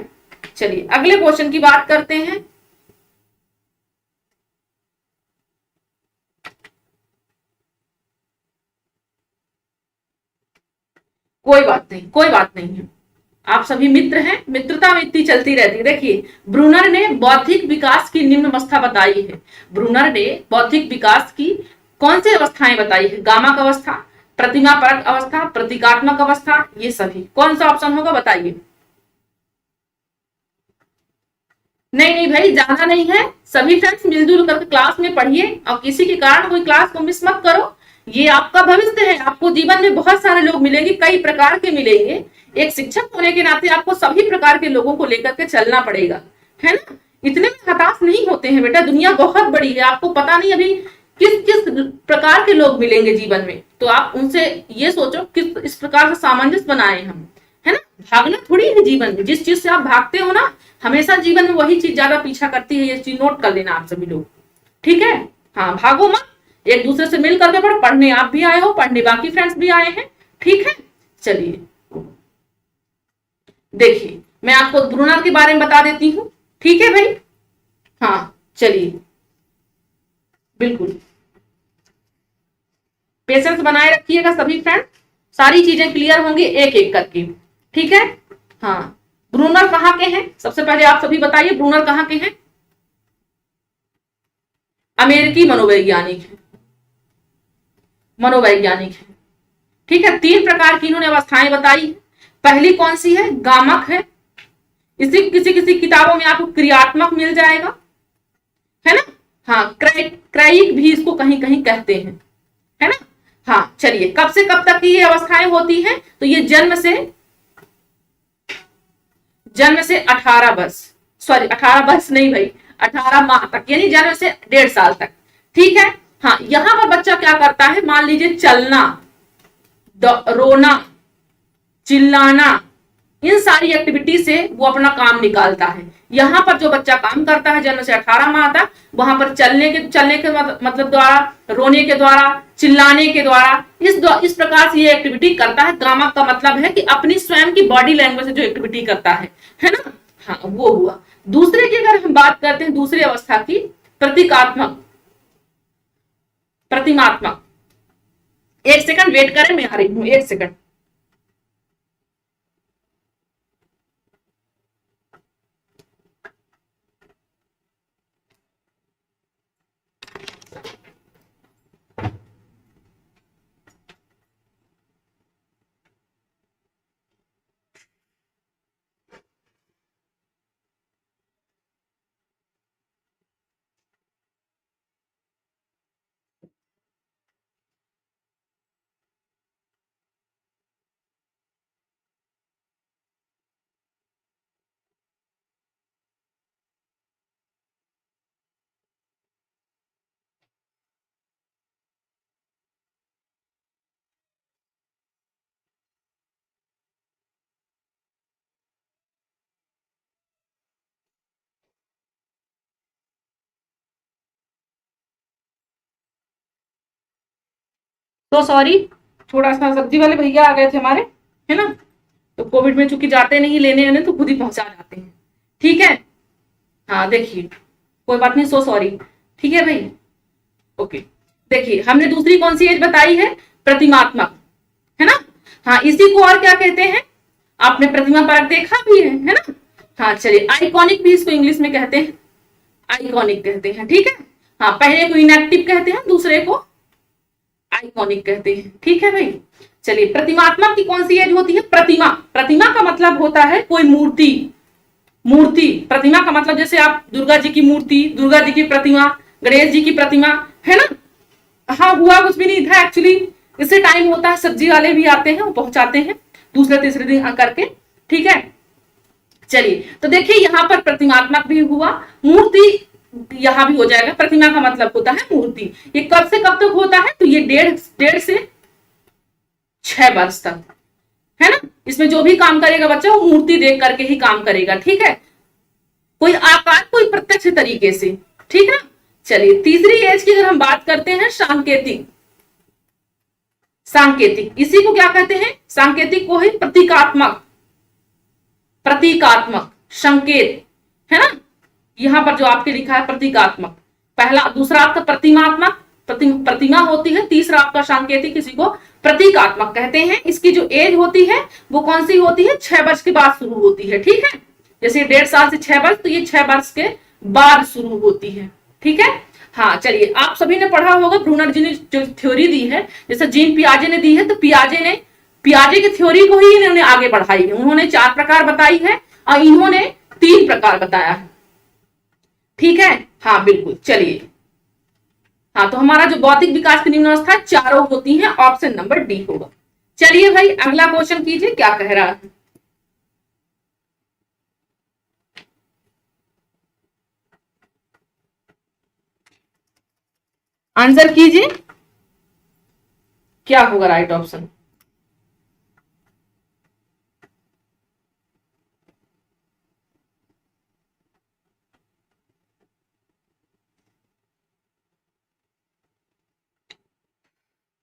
चलिए अगले क्वेश्चन की बात करते हैं। कोई बात नहीं, कोई बात नहीं है। आप सभी मित्र हैं, मित्रता इतनी चलती रहती है। देखिए ब्रूनर ने बौद्धिक विकास की निम्न अवस्था बताई है। ब्रूनर ने बौद्धिक विकास की कौन सी अवस्थाएं बताई है? गामक अवस्था, प्रतिमापरक अवस्था, प्रतीकात्मक अवस्था, ये सभी। कौन सा ऑप्शन होगा बताइए? नहीं नहीं भाई, ज्यादा नहीं है। सभी फ्रेंड्स मिलजुल करके क्लास में पढ़िए, और किसी के कारण कोई क्लास को मिस मत करो। ये आपका भविष्य है। आपको जीवन में बहुत सारे लोग मिलेंगे, कई प्रकार के मिलेंगे। एक शिक्षक होने के नाते आपको सभी प्रकार के लोगों को लेकर के चलना पड़ेगा, है ना। इतने में हताश नहीं होते हैं बेटा, दुनिया बहुत बड़ी है। आपको पता नहीं अभी किस किस प्रकार के लोग मिलेंगे जीवन में, तो आप उनसे ये सोचो किस इस प्रकार से सामंजस्य बनाए हम, है ना। भागना थोड़ी है जीवन में। जिस चीज से आप भागते हो ना, हमेशा जीवन में वही चीज ज्यादा पीछा करती है। ये चीज नोट कर लेना आप सभी लोग, ठीक है। हाँ, भागो मत, एक दूसरे से मिल करके पढ़ो। पढ़ने आप भी आए हो, पढ़ने बाकी फ्रेंड्स भी आए हैं, ठीक है। चलिए देखिए, मैं आपको ब्रूनर के बारे में बता देती हूँ, ठीक है भाई। हाँ चलिए, बिल्कुल पेशेंस बनाए रखिएगा सभी फ्रेंड। सारी चीजें क्लियर होंगी एक एक करके, ठीक है। हाँ, ब्रूनर कहाँ के हैं? सबसे पहले आप सभी बताइए, ब्रूनर कहाँ के हैं? अमेरिकी मनोवैज्ञानिक है, मनोवैज्ञानिक है, ठीक है। 3 प्रकार की इन्होंने अवस्थाएं बताई। पहली कौन सी है? गामक है। इसी किसी किसी किताबों में आपको क्रियात्मक मिल जाएगा, है ना। हाँ, क्रैइक भी इसको कहीं कहीं कहते हैं, है ना। हाँ चलिए, कब से कब तक की ये अवस्थाएं होती हैं? तो ये जन्म से 18 वर्ष, सॉरी 18 वर्ष नहीं भाई, 18 माह तक, यानी जन्म से 1.5 साल तक, ठीक है। हाँ, यहां पर बच्चा क्या करता है? मान लीजिए चलना, रोना, चिल्लाना, इन सारी एक्टिविटी से वो अपना काम निकालता है। यहाँ पर जो बच्चा काम करता है जन्म से 18 माह तक, वहां पर चलने के मतलब द्वारा, रोने के द्वारा, चिल्लाने के द्वारा, इस प्रकार से ये एक्टिविटी करता है। गामक का मतलब है कि अपनी स्वयं की बॉडी लैंग्वेज से जो एक्टिविटी करता है ना। हाँ, वो हुआ। दूसरे की अगर हम बात करते हैं, दूसरी अवस्था की, प्रतीकात्मक, प्रतिमात्मक। एक सेकंड वेट करें, मैं आ रही हूं, एक सेकंड। तो सॉरी, थोड़ा सा सब्जी वाले भैया आ गए थे हमारे, है ना, तो कोविड में चूंकि जाते नहीं लेने आने, तो खुद ही पहुंचा जाते हैं। ठीक है, हाँ देखिए, कोई बात नहीं, सो सॉरी। ठीक है भाई, ओके। देखिए हमने दूसरी कौन सी एज बताई है, प्रतिमात्मक, है ना। हाँ, इसी को और क्या कहते हैं, आपने प्रतिमा पार्क देखा भी है ना। हाँ चलिए, आइकॉनिक भी इसको इंग्लिश में कहते हैं, आइकॉनिक कहते हैं। ठीक है, हाँ, पहले को इनएक्टिव कहते हैं, दूसरे को आइकॉनिक कहते हैं। ठीक है भाई, चलिए, प्रतिमात्मक की कौन सी एज होती है, प्रतिमा, प्रतिमा का मतलब होता है कोई मूर्ति, मूर्ति, प्रतिमा का मतलब जैसे आप दुर्गा जी की मूर्ति, दुर्गा जी की प्रतिमा, गणेश जी की प्रतिमा, है ना। हाँ, हुआ कुछ भी नहीं था एक्चुअली, इससे टाइम होता है, सब्जी वाले भी आते हैं, वो पहुंचाते हैं दूसरे तीसरे दिन करके। ठीक है, चलिए, तो देखिए यहाँ पर प्रतिमात्मक भी हुआ, मूर्ति यहां भी हो जाएगा। प्रतिमा का मतलब होता है मूर्ति। ये कब से कब तक होता है, तो ये 1.5 से 6 वर्ष तक, है ना। इसमें जो भी काम करेगा बच्चा, वो मूर्ति देख करके ही काम करेगा। ठीक है, कोई आकार, कोई प्रत्यक्ष तरीके से। ठीक है, चलिए, तीसरी एज की अगर हम बात करते हैं, सांकेतिक, सांकेतिक, इसी को क्या कहते हैं, सांकेतिक को है प्रतीकात्मक, प्रतीकात्मक संकेत, है ना। यहां पर जो आपके लिखा है प्रतीकात्मक, पहला, दूसरा आपका प्रतिमात्मक, प्रतिमा होती है, तीसरा आपका सांकेतिक, किसी को प्रतीकात्मक कहते हैं। इसकी जो एज होती है वो कौन सी होती है, 6 वर्ष के बाद शुरू होती है। ठीक है, जैसे 1.5 साल से 6 वर्ष, तो ये 6 वर्ष के बाद शुरू होती है। ठीक है, हाँ चलिए, आप सभी ने पढ़ा होगा, ब्रूनर जी ने जो थ्योरी दी है, जैसे जीन पियाजे ने दी है, तो पियाजे की थ्योरी को ही इन्होंने आगे बढ़ाई है। उन्होंने 4 प्रकार बताई है और इन्होंने 3 प्रकार बताया है। ठीक है, हाँ बिल्कुल, चलिए, हाँ, तो हमारा जो भौतिक विकास की निम्न अवस्था चारों होती हैं, ऑप्शन नंबर डी होगा। चलिए भाई, अगला क्वेश्चन कीजिए, क्या कह रहा है। आंसर कीजिए, क्या होगा राइट ऑप्शन।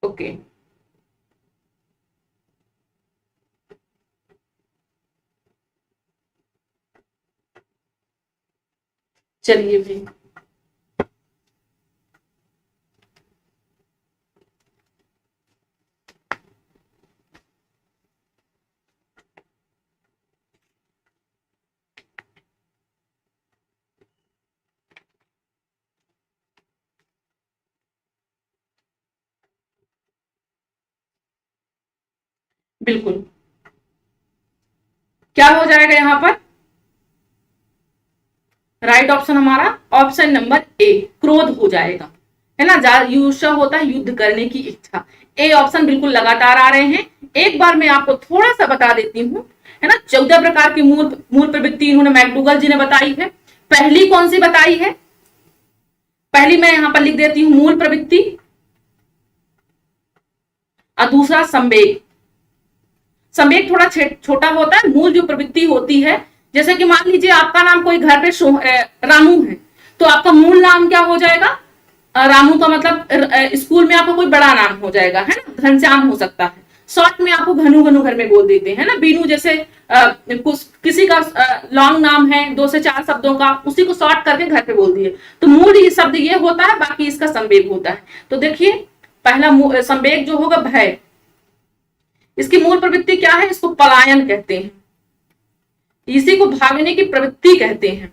ओके, चलिए भाई, बिल्कुल, क्या हो जाएगा यहां पर, राइट ऑप्शन हमारा ऑप्शन नंबर ए, क्रोध हो जाएगा, है ना। युष्य होता है युद्ध करने की इच्छा। ए ऑप्शन बिल्कुल लगातार आ रहे हैं। एक बार मैं आपको थोड़ा सा बता देती हूँ, है ना। 14 प्रकार की मूल प्रवृत्ति इन्होंने मैकडूगल जी ने बताई है। पहली कौन सी बताई है, पहली मैं यहां पर लिख देती हूं, मूल प्रवृत्ति, और दूसरा संवेग। संवेग थोड़ा छोटा होता है, मूल जो प्रवृत्ति होती है, जैसे कि मान लीजिए आपका नाम कोई घर पे रामू है, तो आपका मूल नाम क्या हो जाएगा, रामू का मतलब स्कूल में आपका कोई बड़ा नाम हो जाएगा, है ना, घनश्याम हो सकता है। शॉर्ट में आपको घनु घनु घर में बोल देते हैं ना, बीनू जैसे किसी का लॉन्ग नाम है 2 से 4 शब्दों का, उसी को शॉर्ट करके घर पे बोल दिए। तो मूल ये शब्द ये होता है, बाकी इसका संवेग होता है। तो देखिए, पहला संवेग जो होगा भय, इसकी मूल प्रवृत्ति क्या है, इसको पलायन कहते हैं, इसी को भागने की प्रवृत्ति कहते हैं,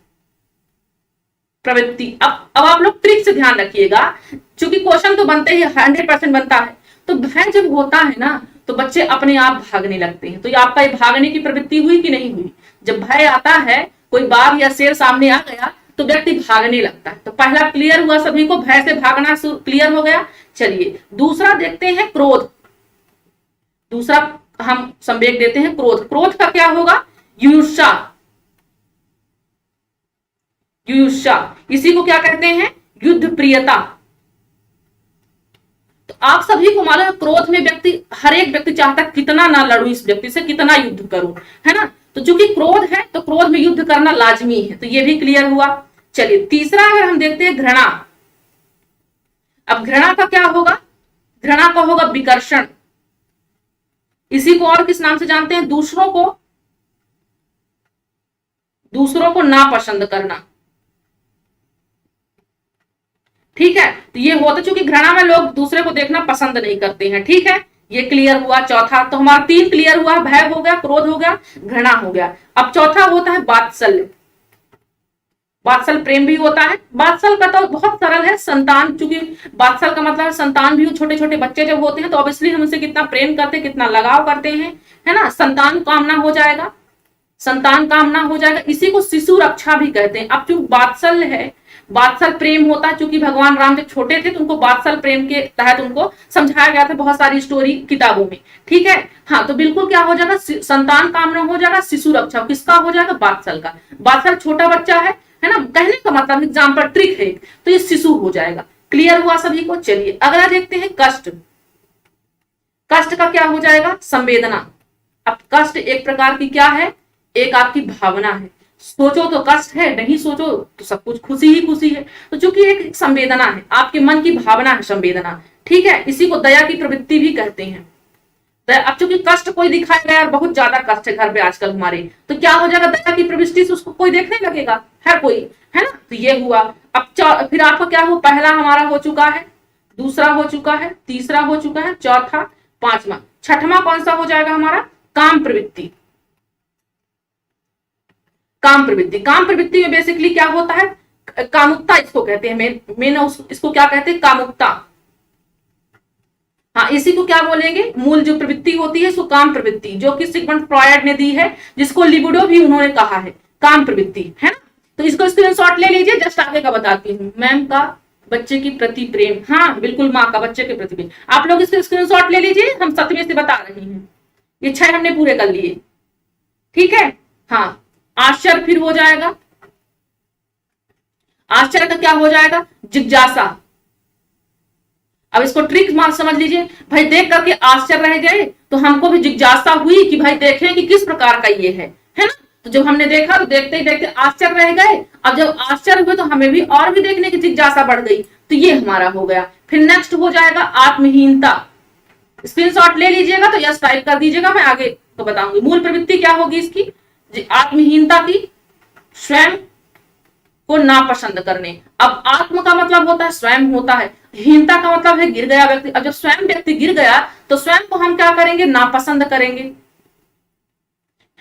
प्रवृत्ति। अब आप लोग ट्रिक से ध्यान रखिएगा, क्योंकि क्वेश्चन तो बनते ही 100% बनता है। तो भय जब होता है ना, तो बच्चे अपने आप भागने लगते हैं। तो ये आपका ये भागने की प्रवृत्ति हुई कि नहीं हुई। जब भय आता है, कोई बाघ या शेर सामने आ गया, तो व्यक्ति भागने लगता है। तो पहला क्लियर हुआ सभी को, भय से भागना क्लियर हो गया। चलिए, दूसरा देखते हैं, क्रोध। दूसरा हम संवेग देते हैं क्रोध। क्रोध का क्या होगा, युयुत्सा, युयुत्सा, इसी को क्या कहते हैं, युद्ध प्रियता। तो आप सभी को मालूम है, क्रोध में व्यक्ति, हर एक व्यक्ति चाहता है कितना ना लड़ू इस व्यक्ति से, कितना युद्ध करूं, है ना। तो चूंकि क्रोध है, तो क्रोध में युद्ध करना लाजमी है। तो ये भी क्लियर हुआ। चलिए, तीसरा अगर हम देखते हैं, घृणा। अब घृणा का क्या होगा, घृणा का होगा विकर्षण। इसी को और किस नाम से जानते हैं? दूसरों को नापसंद करना। ठीक है, तो ये होता, चूंकि घृणा में लोग दूसरे को देखना पसंद नहीं करते हैं। ठीक है, ये क्लियर हुआ। चौथा तो हमारा 3 क्लियर हुआ, भय हो गया, क्रोध हो गया, घृणा हो गया। अब चौथा होता है वात्सल्य। वात्सल प्रेम भी होता है। वात्सल का तो बहुत सरल है, संतान, चूंकि वात्सल का मतलब संतान भी, छोटे छोटे बच्चे जब होते हैं तो ऑब्वियसली हम उनसे कितना प्रेम करते हैं, कितना लगाव करते हैं, है ना। संतान कामना हो जाएगा, संतान कामना हो जाएगा। इसी को शिशु रक्षा भी कहते हैं। अब जो वात्सल्य है, वात्सल प्रेम होता है, क्योंकि भगवान राम जब छोटे थे तो उनको वात्सल प्रेम के तहत उनको समझाया गया था बहुत सारी स्टोरी किताबों में। ठीक है, हाँ, तो बिल्कुल क्या हो जाएगा, संतान कामना हो जाएगा, शिशु रक्षा किसका हो जाएगा? वात्सल का। वात्सल छोटा बच्चा है ना, कहने का मतलब एग्जाम्पल ट्रिक है, तो ये शिशु हो जाएगा। क्लियर हुआ सभी को? चलिए अगला देखते हैं कष्ट। कष्ट का क्या हो जाएगा? संवेदना। अब कष्ट एक प्रकार की क्या है? एक आपकी भावना है। सोचो तो कष्ट है, नहीं सोचो तो सब कुछ खुशी ही खुशी है। तो चूंकि एक संवेदना है, आपके मन की भावना है संवेदना। ठीक है, इसी को दया की प्रवृत्ति भी कहते हैं। अब चूंकि कष्ट कोई दिखाएगा यार, बहुत ज्यादा कष्ट है घर पे आजकल हमारे, तो क्या हो जाएगा? दया की प्रवृत्ति से उसको कोई देखने लगेगा, हर कोई, है ना। तो ये हुआ। अब फिर आपका क्या हो? पहला हमारा हो चुका है, दूसरा हो चुका है, तीसरा हो चुका है, चौथा, पांचवा, छठवां कौन सा हो जाएगा हमारा? काम प्रवृत्ति। काम प्रवृत्ति। काम प्रवृत्ति में बेसिकली क्या होता है? कामुकता इसको कहते हैं। मेन इसको क्या कहते हैं? कामुकता। हाँ, इसी को क्या बोलेंगे? मूल जो प्रवृत्ति होती है इसको काम प्रवृत्ति, जो कि सिगमंड फ्रॉयड ने दी है, जिसको लिबिडो भी उन्होंने कहा है, काम प्रवृत्ति, है ना। तो इसको स्क्रीनशॉट ले लीजिए, जस्ट आगे का बताती हूँ। मैम का बच्चे की प्रति प्रेम, हाँ बिल्कुल, माँ का बच्चे के प्रति प्रेम। आप लोग इसको स्क्रीनशॉट ले लीजिए, हम 7वें से बता रही हैं। ये 6 हमने पूरे कर लिए। ठीक है, हाँ। आश्चर्य फिर हो जाएगा। आश्चर्य का क्या हो जाएगा? जिज्ञासा। अब इसको ट्रिक मार समझ लीजिए, भाई देख करके आश्चर्य रह गए तो हमको भी जिज्ञासा हुई कि भाई देखें कि किस प्रकार का ये है ना। तो जब हमने देखा तो देखते ही देखते आश्चर्य रह गए। अब जब आश्चर्य हुए तो हमें भी और भी देखने की जिज्ञासा बढ़ गई, तो ये हमारा हो गया। फिर नेक्स्ट हो जाएगा आत्महीनता। स्क्रीनशॉट ले लीजिएगा तो यस टाइप कर दीजिएगा, मैं आगे तो बताऊंगी। मूल प्रवृत्ति क्या होगी इसकी? आत्महीनता की, स्वयं को नापसंद करने। अब आत्म का मतलब होता है स्वयं होता है, हीनता का मतलब है गिर गया व्यक्ति। अब जब स्वयं व्यक्ति गिर गया तो स्वयं को हम क्या करेंगे? नापसंद करेंगे,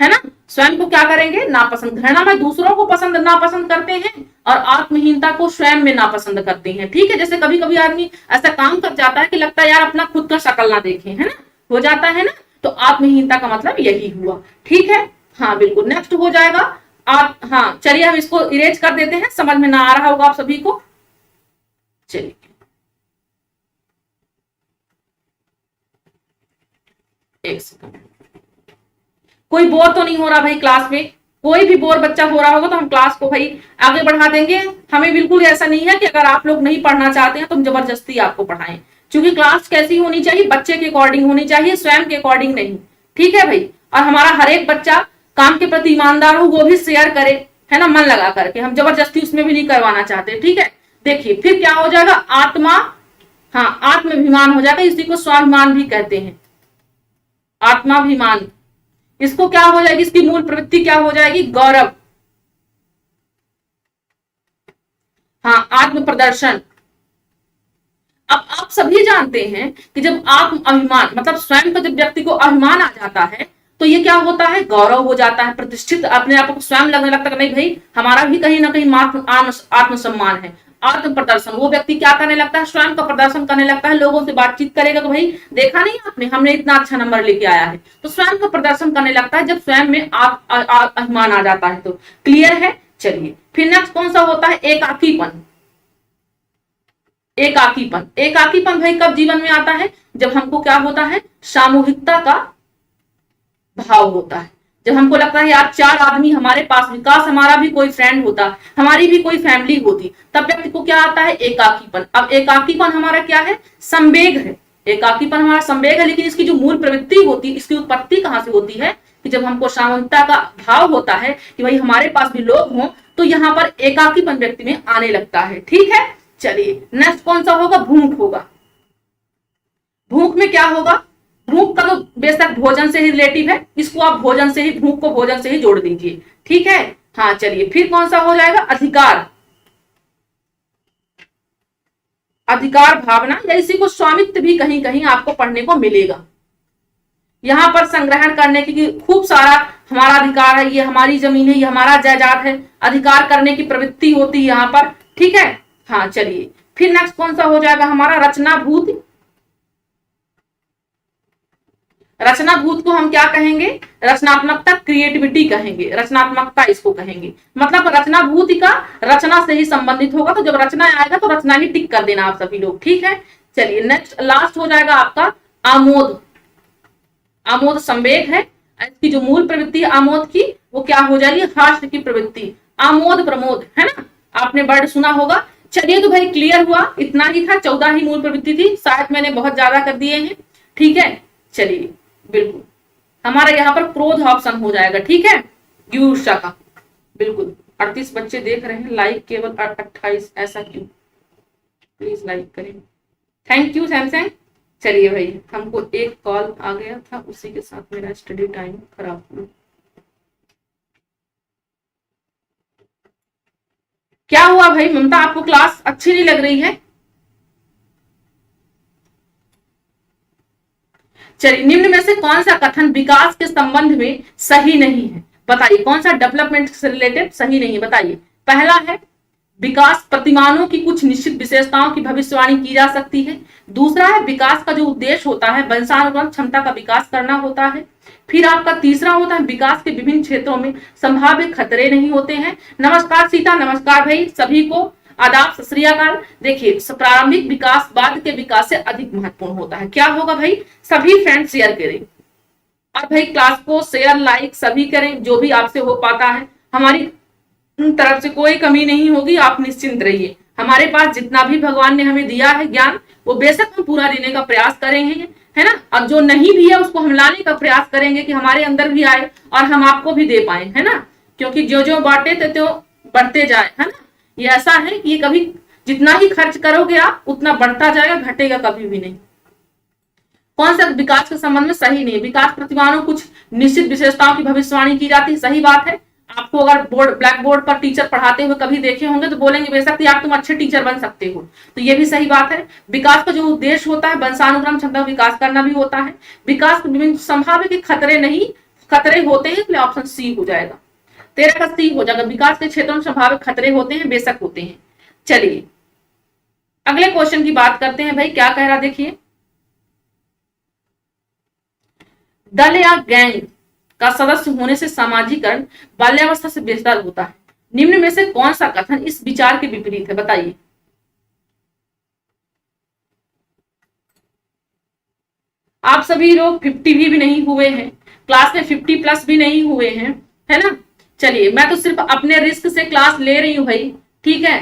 है ना। स्वयं को क्या करेंगे? नापसंद। घृणा में दूसरों को पसंद नापसंद करते हैं और आत्महीनता को स्वयं में नापसंद करते हैं। ठीक है, जैसे कभी कभी आदमी ऐसा काम कर जाता है कि लगता है यार अपना खुद का शक्ल ना देखे, है ना, हो जाता है ना। तो आत्महीनता का मतलब यही हुआ। ठीक है, हाँ बिल्कुल। नेक्स्ट हो जाएगा हाँ चलिए हम इसको इरेज कर देते हैं, समझ में ना आ रहा होगा आप सभी को। चलिए एक सेकंड, कोई बोर तो नहीं हो रहा भाई क्लास में? कोई भी बोर बच्चा हो रहा होगा तो हम क्लास को भाई आगे बढ़ा देंगे। हमें बिल्कुल ऐसा नहीं है कि अगर आप लोग नहीं पढ़ना चाहते हैं तो हम जबरदस्ती आपको पढ़ाएं, क्योंकि क्लास कैसी होनी चाहिए? बच्चे के अकॉर्डिंग होनी चाहिए, स्वयं के अकॉर्डिंग नहीं। ठीक है भाई, और हमारा हर एक बच्चा काम के प्रति ईमानदार हो, वो भी शेयर करे, है ना, मन लगा करके। हम जबरदस्ती उसमें भी नहीं करवाना चाहते। ठीक है, देखिए फिर क्या हो जाएगा? आत्मा, हाँ आत्माभिमान हो जाएगा, इसी को स्वाभिमान भी कहते हैं, आत्माभिमान। इसको क्या हो जाएगी? इसकी मूल प्रवृत्ति क्या हो जाएगी? गौरव, हाँ आत्म प्रदर्शन। अब आप सभी जानते हैं कि जब आत्म अभिमान मतलब स्वयं का जब व्यक्ति को अभिमान आ जाता है तो ये क्या होता है? गौरव हो जाता है, प्रतिष्ठित, अपने आप को स्वयं लगने लगता है नहीं भाई हमारा भी कहीं ना कहीं आत्मसम्मान है। आत्म प्रदर्शन, वो व्यक्ति क्या करने लगता है? स्वयं का प्रदर्शन करने लगता है, लोगों से बातचीत करेगा तो भाई देखा नहीं आपने, हमने इतना अच्छा नंबर लेके आया है, तो स्वयं का प्रदर्शन करने लगता है जब स्वयं में अभिमान आ जाता है। तो क्लियर है? चलिए फिर नेक्स्ट कौन सा होता है? एकाकीपन। एकाकीपन, एकाकीपन भाई कब जीवन में आता है? जब हमको क्या होता है? सामूहिकता का भाव होता है। जब हमको लगता है यार 4 आदमी हमारे पास, विकास हमारा भी कोई फ्रेंड होता, हमारी भी कोई फैमिली होती, तब व्यक्ति को क्या आता है? एकाकीपन। अब एकाकीपन हमारा क्या है? संवेग है। एकाकीपन हमारा संवेग है, लेकिन इसकी जो मूल प्रवृत्ति होती है, इसकी उत्पत्ति कहां से होती है? कि जब हमको सामूहिकता का भाव होता है कि भाई हमारे पास भी लोग हों, तो यहाँ पर एकाकीपन व्यक्ति में आने लगता है। ठीक है, चलिए नेक्स्ट कौन सा होगा? भूख होगा। भूख में क्या होगा, भूख का तो बेशक भोजन से ही रिलेटिव है, इसको आप भोजन से ही, भूख को भोजन से ही जोड़ दीजिए, ठीक है। हाँ चलिए, फिर कौन सा हो जाएगा, अधिकार, अधिकार भावना या इसी को स्वामित्व भी कहीं कहीं आपको पढ़ने को मिलेगा। यहां पर संग्रहण करने की खूब सारा हमारा अधिकार है, ये हमारी जमीन है, ये हमारा जायदाद है, अधिकार करने की प्रवृत्ति होती है यहाँ पर, ठीक है। हाँ चलिए, फिर नेक्स्ट कौन सा हो जाएगा हमारा, रचनाभूत। रचनाभूत को हम क्या कहेंगे, रचनात्मकता, क्रिएटिविटी कहेंगे, रचनात्मकता इसको कहेंगे। मतलब रचनाभूति का रचना से ही संबंधित होगा, तो जब रचना आएगा तो रचना ही टिक कर देना आप सभी लोग, ठीक है। चलिए नेक्स्ट लास्ट हो जाएगा आपका आमोद। आमोद संवेग है, इसकी जो मूल प्रवृत्ति है आमोद की, वो क्या हो जाएगी, हास्य की प्रवृत्ति, आमोद प्रमोद, है ना, आपने वर्ड सुना होगा। चलिए तो भाई क्लियर हुआ, इतना ही था, 14 ही मूल प्रवृत्ति थी, शायद मैंने बहुत ज्यादा कर दिए हैं, ठीक है। चलिए बिल्कुल, हमारा यहाँ पर क्रोध ऑप्शन हो जाएगा, ठीक है, ईर्ष्या का, बिल्कुल। 38 बच्चे देख रहे हैं, लाइक केवल 28, ऐसा क्यों, प्लीज लाइक करें, थैंक यू सैमसंग। चलिए भाई, हमको एक कॉल आ गया था, उसी के साथ मेरा स्टडी टाइम खराब हुआ। क्या हुआ भाई ममता, आपको क्लास अच्छी नहीं लग रही है? चलिए, निम्न में से कौन सा कथन विकास के संबंध में सही नहीं है, बताइए, कौन सा डेवलपमेंट से रिलेटेड सही नहीं है, बताइए। पहला है, विकास प्रतिमानों की कुछ निश्चित विशेषताओं की भविष्यवाणी की जा सकती है। दूसरा है, विकास का जो उद्देश्य होता है वंशानुक्रम क्षमता का विकास करना होता है। फिर आपका तीसरा होता है, विकास के विभिन्न क्षेत्रों में संभाव्य खतरे नहीं होते हैं। नमस्कार सीता, नमस्कार भाई, सभी को आदाब, सत श्री अकाल। देखिए, प्रारंभिक विकास बाद के विकास से अधिक महत्वपूर्ण होता है। क्या होगा भाई, सभी फ्रेंड्स शेयर करें, और भाई क्लास को शेयर लाइक सभी करें, जो भी आपसे हो पाता है। हमारी तरफ से कोई कमी नहीं होगी, आप निश्चिंत रहिए। हमारे पास जितना भी भगवान ने हमें दिया है ज्ञान, वो बेशक हम पूरा देने का प्रयास करेंगे, है ना। और जो नहीं भी है उसको हम लाने का प्रयास करेंगे कि हमारे अंदर भी आए और हम आपको भी दे पाए, है ना। क्योंकि जो जो बांटे तो बढ़ते जाए, है ना। ये ऐसा है कि ये कभी जितना ही खर्च करोगे आप उतना बढ़ता जाएगा, घटेगा कभी भी नहीं। कौन सा विकास के संबंध में सही नहीं, विकास प्रतिमानों कुछ निश्चित विशेषताओं की भविष्यवाणी की जाती है, सही बात है। आपको अगर ब्लैक बोर्ड पर टीचर पढ़ाते हुए कभी देखे होंगे तो बोलेंगे बेशक यार तुम अच्छे टीचर बन सकते हो, तो ये भी सही बात है। विकास का जो उद्देश्य होता है वंशानुक्रम क्षमता विकास करना भी होता है। विकास विभिन्न संभाव्य के खतरे नहीं, खतरे होते हैं, इसलिए ऑप्शन सी हो जाएगा, 13 का सी हो जाएगा। विकास के क्षेत्रों में संभाव्य खतरे होते हैं, बेशक होते हैं। चलिए अगले क्वेश्चन की बात करते हैं भाई, क्या कह रहा देखिए, दल या गैंग का सदस्य होने से सामाजिकरण बाल्यावस्था से बेहतर होता है। निम्न में से कौन सा कथन इस विचार के विपरीत है, बताइए। आप सभी लोग 50 भी नहीं हुए हैं, क्लास में 50 प्लस भी नहीं हुए हैं, है ना। चलिए, मैं तो सिर्फ अपने रिस्क से क्लास ले रही हूं भाई, ठीक है।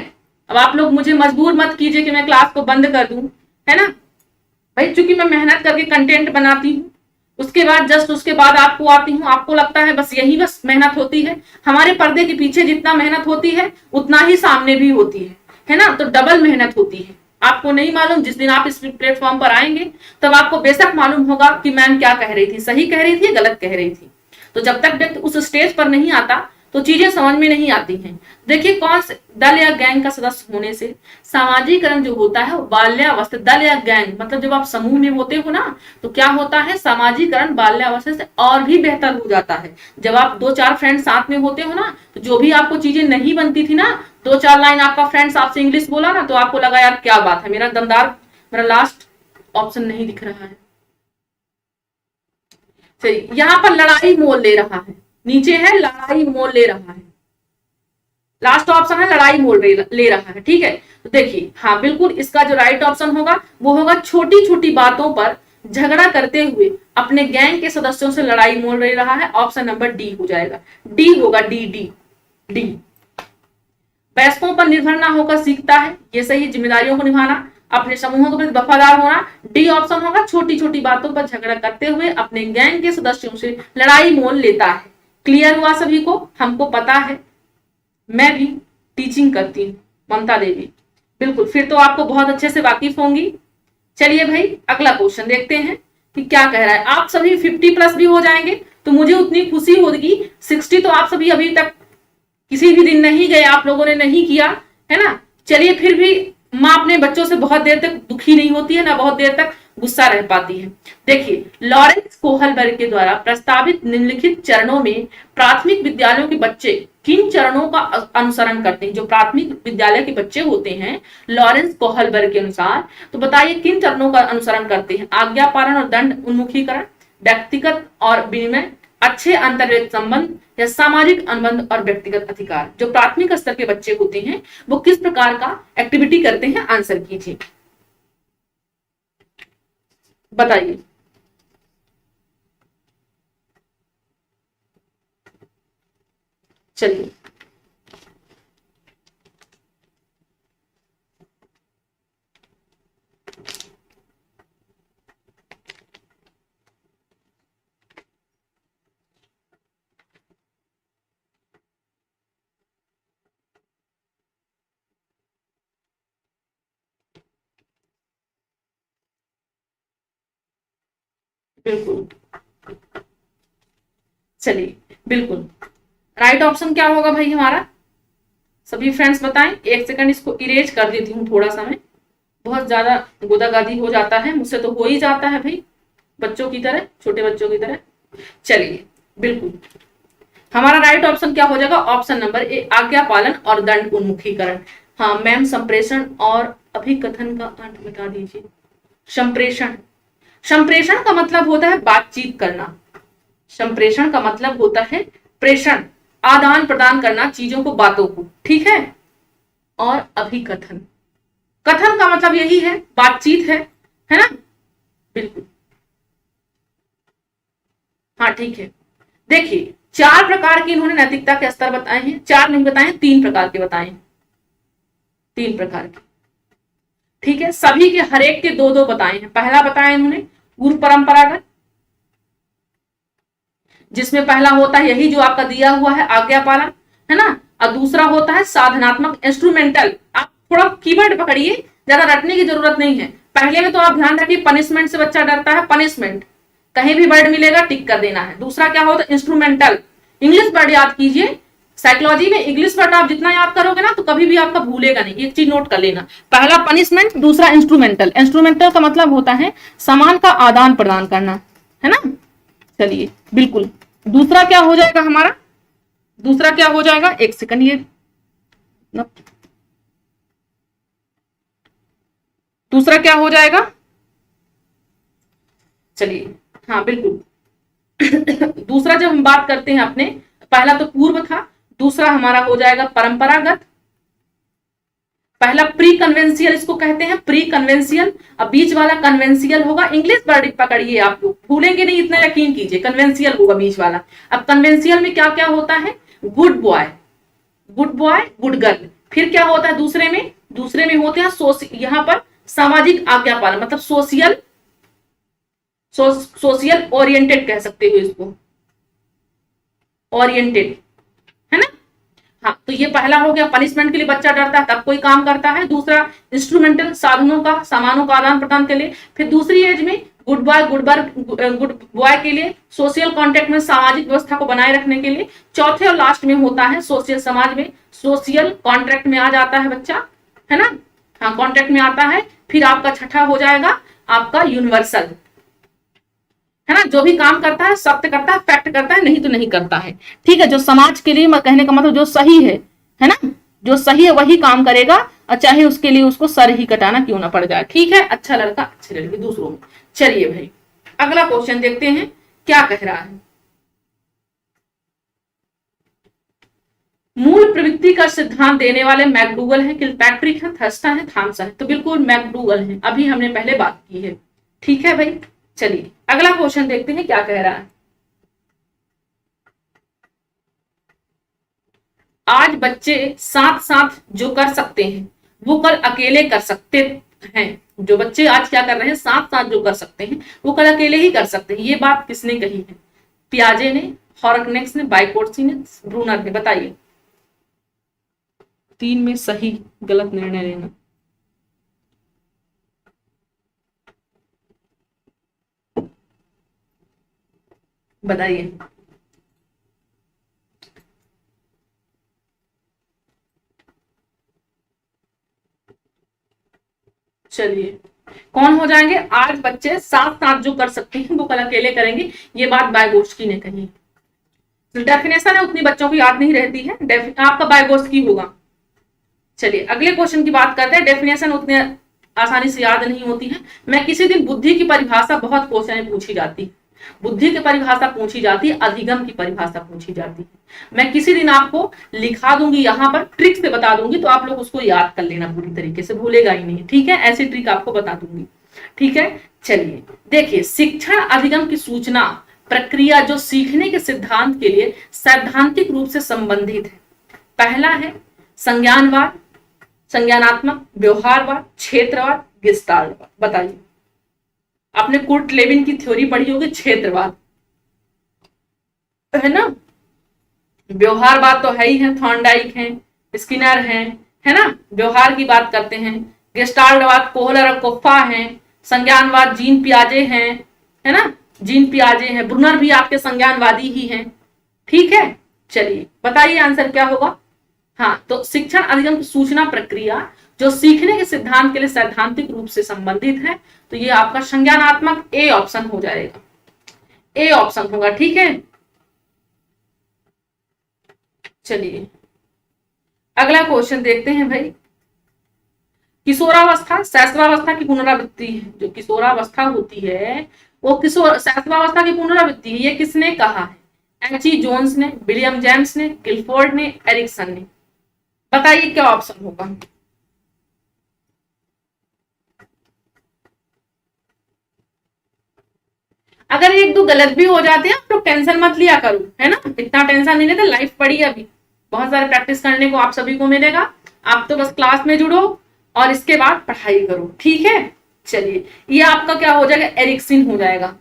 अब आप लोग मुझे मजबूर मत कीजिए कि मैं क्लास को बंद कर दूं, है ना भाई, चूंकि मैं मेहनत करके कंटेंट बनाती हूँ, उसके बाद जस्ट उसके बाद आपको आती हूँ। आपको लगता है बस यही बस मेहनत होती है, हमारे पर्दे के पीछे जितना मेहनत होती है उतना ही सामने भी होती है ना। तो डबल मेहनत होती है, आपको नहीं मालूम, जिस दिन आप इस प्लेटफॉर्म पर आएंगे तब आपको बेशक मालूम होगा कि मैम क्या कह रही थी, सही कह रही थी, गलत कह रही थी। तो जब तक व्यक्ति उस स्टेज पर नहीं आता तो चीजें समझ में नहीं आती हैं। देखिए, कौन से दल या गैंग का सदस्य होने से सामाजिकरण जो होता है वो बाल्यावस्था, दल या गैंग मतलब जब आप समूह में होते हो ना, तो क्या होता है, सामाजिकरण बाल्यावस्था से और भी बेहतर हो जाता है। जब आप 2-4 फ्रेंड साथ में होते हो ना, तो जो भी आपको चीजें नहीं बनती थी ना, 2-4 लाइन आपका फ्रेंड्स आपसे इंग्लिश बोला ना, तो आपको लगा यार क्या बात है, मेरा दमदार, मेरा लास्ट ऑप्शन नहीं दिख रहा है। चलिए, यहाँ पर लड़ाई मोल ले रहा है, नीचे है लड़ाई मोल ले रहा है, लास्ट ऑप्शन है लड़ाई मोल ले रहा है, ठीक है। तो देखिए, हाँ बिल्कुल, इसका जो राइट ऑप्शन होगा वो होगा छोटी छोटी बातों पर झगड़ा करते हुए अपने गैंग के सदस्यों से लड़ाई मोल ले रहा है। ऑप्शन नंबर डी हो जाएगा, डी होगा, डी डी डी। वयस्कों पर निर्भर ना होकर सीखता है, ये सही, जिम्मेदारियों को निभाना, अपने समूहों के प्रति वफादार होना, डी ऑप्शन होगा, छोटी छोटी बातों पर झगड़ा करते हुए अपने गैंग के सदस्यों से लड़ाई मोल लेता है। क्लियर हुआ सभी को? हमको पता है, मैं भी टीचिंग करती हूँ, ममता देवी, बिल्कुल, फिर तो आपको बहुत अच्छे से वाकिफ होंगी। चलिए भाई अगला क्वेश्चन देखते हैं कि क्या कह रहा है। आप सभी 50+ भी हो जाएंगे तो मुझे उतनी खुशी होगी। 60 तो आप सभी अभी तक किसी भी दिन नहीं गए, आप लोगों ने नहीं किया है ना। चलिए फिर भी माँ अपने बच्चों से बहुत देर तक दुखी नहीं होती है ना, बहुत देर तक गुस्सा रह पाती है। देखिए लॉरेंस कोहलबर्ग के द्वारा प्रस्तावित निम्नलिखित चरणों में प्राथमिक विद्यालयों के बच्चे किन चरणों का अनुसरण करते हैं। जो प्राथमिक विद्यालय के बच्चे होते हैं लॉरेंस कोहलबर्ग के अनुसार, तो बताइए किन चरणों का अनुसरण करते हैं। आज्ञा पालन और दंड उन्मुखीकरण, व्यक्तिगत और विनिमय, अच्छे अंतर्राष्ट्रीय संबंध, या सामाजिक अनुबंध और व्यक्तिगत अधिकार। जो प्राथमिक स्तर के बच्चे होते हैं वो किस प्रकार का एक्टिविटी करते हैं, आंसर कीजिए, बताइए। चलिए बिल्कुल, चलिए बिल्कुल राइट ऑप्शन क्या होगा भाई हमारा, सभी फ्रेंड्स बताएं। एक सेकंड इसको इरेज कर देती हूँ, थोड़ा सा मैं बहुत ज्यादा गोदागादी हो जाता है मुझसे, तो हो ही जाता है भाई बच्चों की तरह, छोटे बच्चों की तरह। चलिए बिल्कुल हमारा राइट ऑप्शन क्या हो जाएगा, ऑप्शन नंबर ए, आज्ञा पालन और दंड उन्मुखीकरण। हाँ मैम, संप्रेषण और अभिकथन का अर्थ बता दीजिए। संप्रेषण, संप्रेषण का मतलब होता है बातचीत करना। संप्रेषण का मतलब होता है प्रेषण, आदान प्रदान करना चीजों को, बातों को, ठीक है। और अभिकथन, कथन का मतलब यही है बातचीत है ना, बिल्कुल। हाँ ठीक है, देखिए 4 प्रकार के इन्होंने नैतिकता के स्तर बताए हैं, 4 नहीं बताए, 3 प्रकार के बताए, 3 प्रकार के, ठीक है। सभी के हर एक के 2-2 बताए हैं। पहला बताया इन्होंने पूर्व परंपरागत, जिसमें पहला होता है यही जो आपका दिया हुआ है आज्ञा पालन, है ना। और दूसरा होता है साधनात्मक इंस्ट्रूमेंटल। आप थोड़ा कीवर्ड पकड़िए, ज्यादा रटने की जरूरत नहीं है। पहले में तो आप ध्यान रखिए पनिशमेंट से बच्चा डरता है, पनिशमेंट कहीं भी वर्ड मिलेगा टिक कर देना है। दूसरा क्या होता है इंस्ट्रूमेंटल, इंग्लिश वर्ड याद कीजिए। साइकोलॉजी में इंग्लिश वर्ड आप जितना याद करोगे ना तो कभी भी आपका भूलेगा नहीं, एक चीज नोट कर लेना। पहला पनिशमेंट, दूसरा इंस्ट्रूमेंटल। इंस्ट्रूमेंटल का मतलब होता है सामान का आदान प्रदान करना, है ना। चलिए बिल्कुल, दूसरा क्या हो जाएगा हमारा, दूसरा क्या हो जाएगा, एक सेकंड ये दूसरा क्या हो जाएगा, चलिए हाँ बिल्कुल दूसरा जब हम बात करते हैं अपने, पहला तो पूर्व था, दूसरा हमारा हो जाएगा परंपरागत। पहला प्री कन्वेंशियल इसको कहते हैं, प्री कन्वेंशियल। अब बीच वाला कन्वेंशियल होगा। इंग्लिश वर्ड पकड़िए, आप लोग भूलेंगे नहीं, इतना यकीन कीजिए, कन्वेंशियल होगा बीच वाला। अब कन्वेंशियल में क्या क्या होता है, good boy, good boy, good girl. फिर क्या होता है दूसरे में, दूसरे में होते हैं यहाँ पर सामाजिक आज्ञा पालन, मतलब सोशल, सोशल ओरिएंटेड कह सकते हो इसको, ओरिएंटेड, है ना। हाँ तो ये पहला हो गया, पनिशमेंट के लिए बच्चा डरता है तब कोई काम करता है। दूसरा इंस्ट्रूमेंटल, साधनों का, सामानों का आदान प्रदान के लिए। फिर दूसरी एज में गुड बॉय, गुड बॉय के लिए, सोशल कॉन्टेक्ट में सामाजिक व्यवस्था को बनाए रखने के लिए। चौथे और लास्ट में होता है सोशल, समाज में सोशल कॉन्ट्रैक्ट में आ जाता है बच्चा, है ना। हाँ कॉन्ट्रैक्ट में आता है। फिर आपका छठा हो जाएगा आपका यूनिवर्सल, है ना, जो भी काम करता है सत्य करता है, फैक्ट करता है, नहीं तो नहीं करता है, ठीक है। जो समाज के लिए, मैं कहने का मतलब जो सही है ना, जो सही है वही काम करेगा, और चाहे उसके लिए उसको सर ही कटाना क्यों ना पड़ जाए, ठीक है। अच्छा लड़का अच्छी लड़की दूसरों में। चलिए भाई अगला क्वेश्चन देखते हैं क्या कह रहा है। मूल प्रवृत्ति का सिद्धांत देने वाले मैकडूगल है, किलपैट्रिक है, थर्स्टन है, थॉमसन है। तो बिल्कुल मैकडूगल है, अभी हमने पहले बात की है, ठीक है भाई। चलिए अगला क्वेश्चन देखते हैं क्या कह रहा है। आज बच्चे साथ साथ जो कर सकते हैं वो कल अकेले कर सकते हैं। जो बच्चे आज क्या कर रहे हैं, साथ साथ जो कर सकते हैं वो कल अकेले ही कर सकते हैं। ये बात किसने कही है, पियाजे ने, हॉर्नेक्स ने, बाइकोर्सी ने, ब्रूनर ने। बताइए 3 में सही गलत निर्णय लेना। बताइए। चलिए, कौन हो जाएंगे? आज बच्चे साथ साथ जो कर सकते हैं वो कल अकेले करेंगे, ये बात बायगोस्की ने कही। डेफिनेशन है उतनी बच्चों को याद नहीं रहती है, आपका बायगोस्की होगा। चलिए अगले क्वेश्चन की बात करते हैं। डेफिनेशन उतने आसानी से याद नहीं होती है। मैं किसी दिन बुद्धि की परिभाषा, बहुत क्वेश्चन पूछी जाती, बुद्धि की परिभाषा पूछी जाती है, अधिगम की परिभाषा पूछी जाती है। मैं किसी दिन आपको लिखा दूंगी, यहां पर ट्रिक से बता दूंगी, तो आप लोग उसको याद कर लेना पूरी तरीके से, भूलेगा ही नहीं, ठीक है? ऐसी ट्रिक आपको बता दूंगी, ठीक है? चलिए देखिए, शिक्षण अधिगम की सूचना प्रक्रिया जो सीखने के सिद्धांत के लिए सैद्धांतिक रूप से संबंधित है। पहला है संज्ञानवाद, संज्ञानात्मक, व्यवहारवाद, क्षेत्रवाद, गेस्टाल्टवाद। बताइए, आपने कुर्ट लेविन की थ्योरी पढ़ी होगी, क्षेत्रवाद, है ना? व्यवहारवाद तो है ही है, थॉर्नडाइक है, स्किनर है ना? व्यवहार की बात करते हैं। गेस्टाल्टवाद कोहलर और कोफ्फा है। संज्ञानवाद जीन पियाजे हैं, है ना? जीन पियाजे हैं। ब्रुनर भी आपके संज्ञानवादी ही हैं, ठीक है? चलिए बताइए आंसर क्या होगा? हाँ, तो शिक्षण अधिगम की सूचना प्रक्रिया जो सीखने के सिद्धांत के लिए सैद्धांतिक रूप से संबंधित है, तो ये आपका संज्ञानात्मक ए ऑप्शन हो जाएगा, ए ऑप्शन होगा, ठीक है? चलिए अगला क्वेश्चन देखते हैं भाई। किशोरावस्था शैशवावस्था की पुनरावृत्ति है। जो किशोरावस्था होती है वो किशोर शैशवावस्था की पुनरावृत्ति है, ये किसने कहा है? एच ई जोन्स ने, विलियम जेम्स ने, गिलफोर्ड ने, एरिक्सन ने। बताइए क्या ऑप्शन होगा? अगर एक दो गलत भी हो जाते हैं तो टेंशन मत लिया करो, है ना? इतना टेंशन नहीं लेते, लाइफ पड़ी है अभी, बहुत सारे प्रैक्टिस करने को आप सभी को मिलेगा। आप तो बस क्लास में जुड़ो और इसके बाद पढ़ाई करो, ठीक है? चलिए ये आपका क्या हो जाएगा? एरिक्सिन हो जाएगा।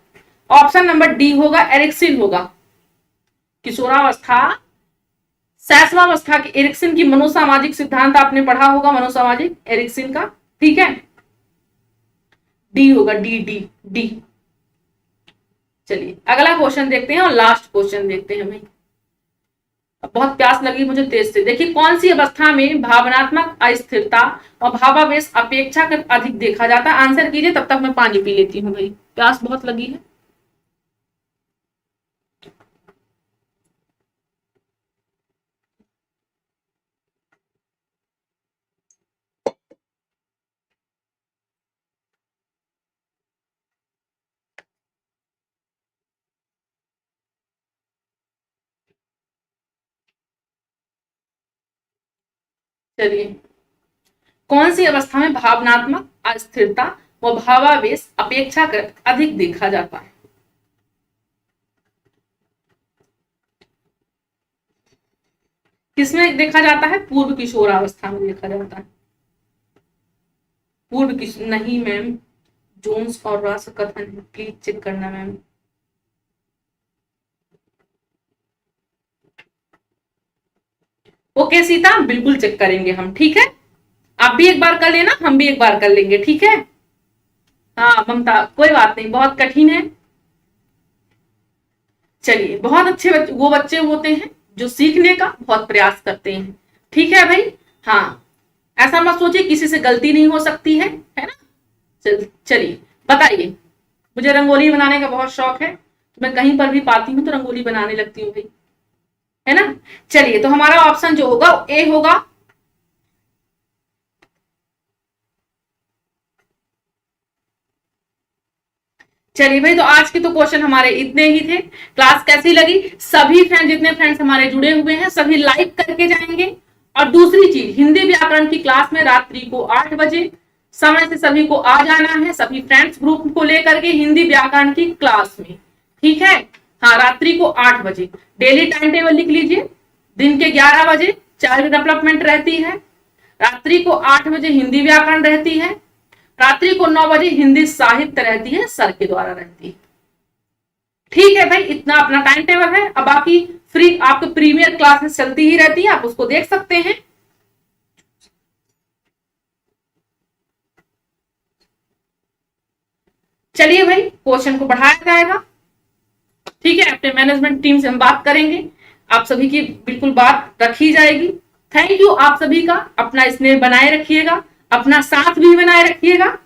ऑप्शन नंबर डी होगा, एरिक्सिन होगा। किशोरावस्था शैशवावस्था की एरिक्सिन की मनोसामाजिक सिद्धांत आपने पढ़ा होगा, मनोसामाजिक एरिक्सिन का, ठीक है? डी होगा, डी डी डी। चलिए अगला क्वेश्चन देखते हैं और लास्ट क्वेश्चन देखते हैं भाई। बहुत प्यास लगी मुझे तेज से। देखिए, कौन सी अवस्था में भावनात्मक अस्थिरता और भावावेश अपेक्षाकृत अधिक देखा जाता है? आंसर कीजिए, तब तक मैं पानी पी लेती हूँ भाई, प्यास बहुत लगी है। चलिए, कौन सी अवस्था में भावनात्मक अस्थिरता व भावावेश अपेक्षाकृत अधिक देखा जाता है? किसमें देखा जाता है? पूर्व किशोरावस्था में देखा जाता है। पूर्व किशोर नहीं मैम, जोन्स और रॉस कथन है, प्लीज चेक करना मैम। ओके सीता, बिल्कुल चेक करेंगे हम, ठीक है? आप भी एक बार कर लेना, हम भी एक बार कर लेंगे, ठीक है? हाँ ममता, कोई बात नहीं, बहुत कठिन है। चलिए, बहुत अच्छे वो बच्चे होते हैं जो सीखने का बहुत प्रयास करते हैं, ठीक है भाई? हाँ, ऐसा मत सोचिए किसी से गलती नहीं हो सकती है ना? चलिए बताइए। मुझे रंगोली बनाने का बहुत शौक है, तो मैं कहीं पर भी पाती हूँ तो रंगोली बनाने लगती हूँ भाई, है ना? चलिए, तो हमारा ऑप्शन जो होगा ए होगा। चलिए भाई, तो आज के तो क्वेश्चन हमारे इतने ही थे। क्लास कैसी लगी? सभी फ्रेंड, जितने फ्रेंड्स हमारे जुड़े हुए हैं सभी लाइक करके जाएंगे। और दूसरी चीज, हिंदी व्याकरण की क्लास में रात्रि को 8 बजे समय से सभी को आ जाना है, सभी फ्रेंड्स ग्रुप को लेकर के हिंदी व्याकरण की क्लास में, ठीक है? हाँ, रात्रि को 8 बजे डेली टाइम टेबल लिख लीजिए। दिन के 11 बजे चाइल्ड डेवलपमेंट रहती है, रात्रि को 8 बजे हिंदी व्याकरण रहती है, रात्रि को 9 बजे हिंदी साहित्य रहती है, सर के द्वारा रहती है, ठीक है भाई? इतना अपना टाइम टेबल है। अब बाकी फ्री आपके प्रीमियर क्लासेस चलती ही रहती है, आप उसको देख सकते हैं। चलिए भाई, क्वेश्चन को बढ़ाया जाएगा, ठीक है, अपने मैनेजमेंट टीम से हम बात करेंगे, आप सभी की बिल्कुल बात रखी जाएगी। थैंक यू आप सभी का, अपना स्नेह बनाए रखिएगा, अपना साथ भी बनाए रखिएगा,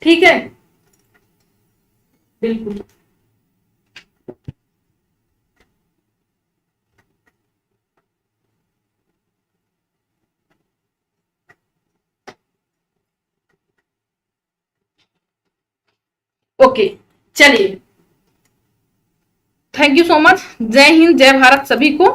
ठीक है, बिल्कुल। ओके, चलिए, थैंक यू सो मच। जय हिंद, जय भारत सभी को।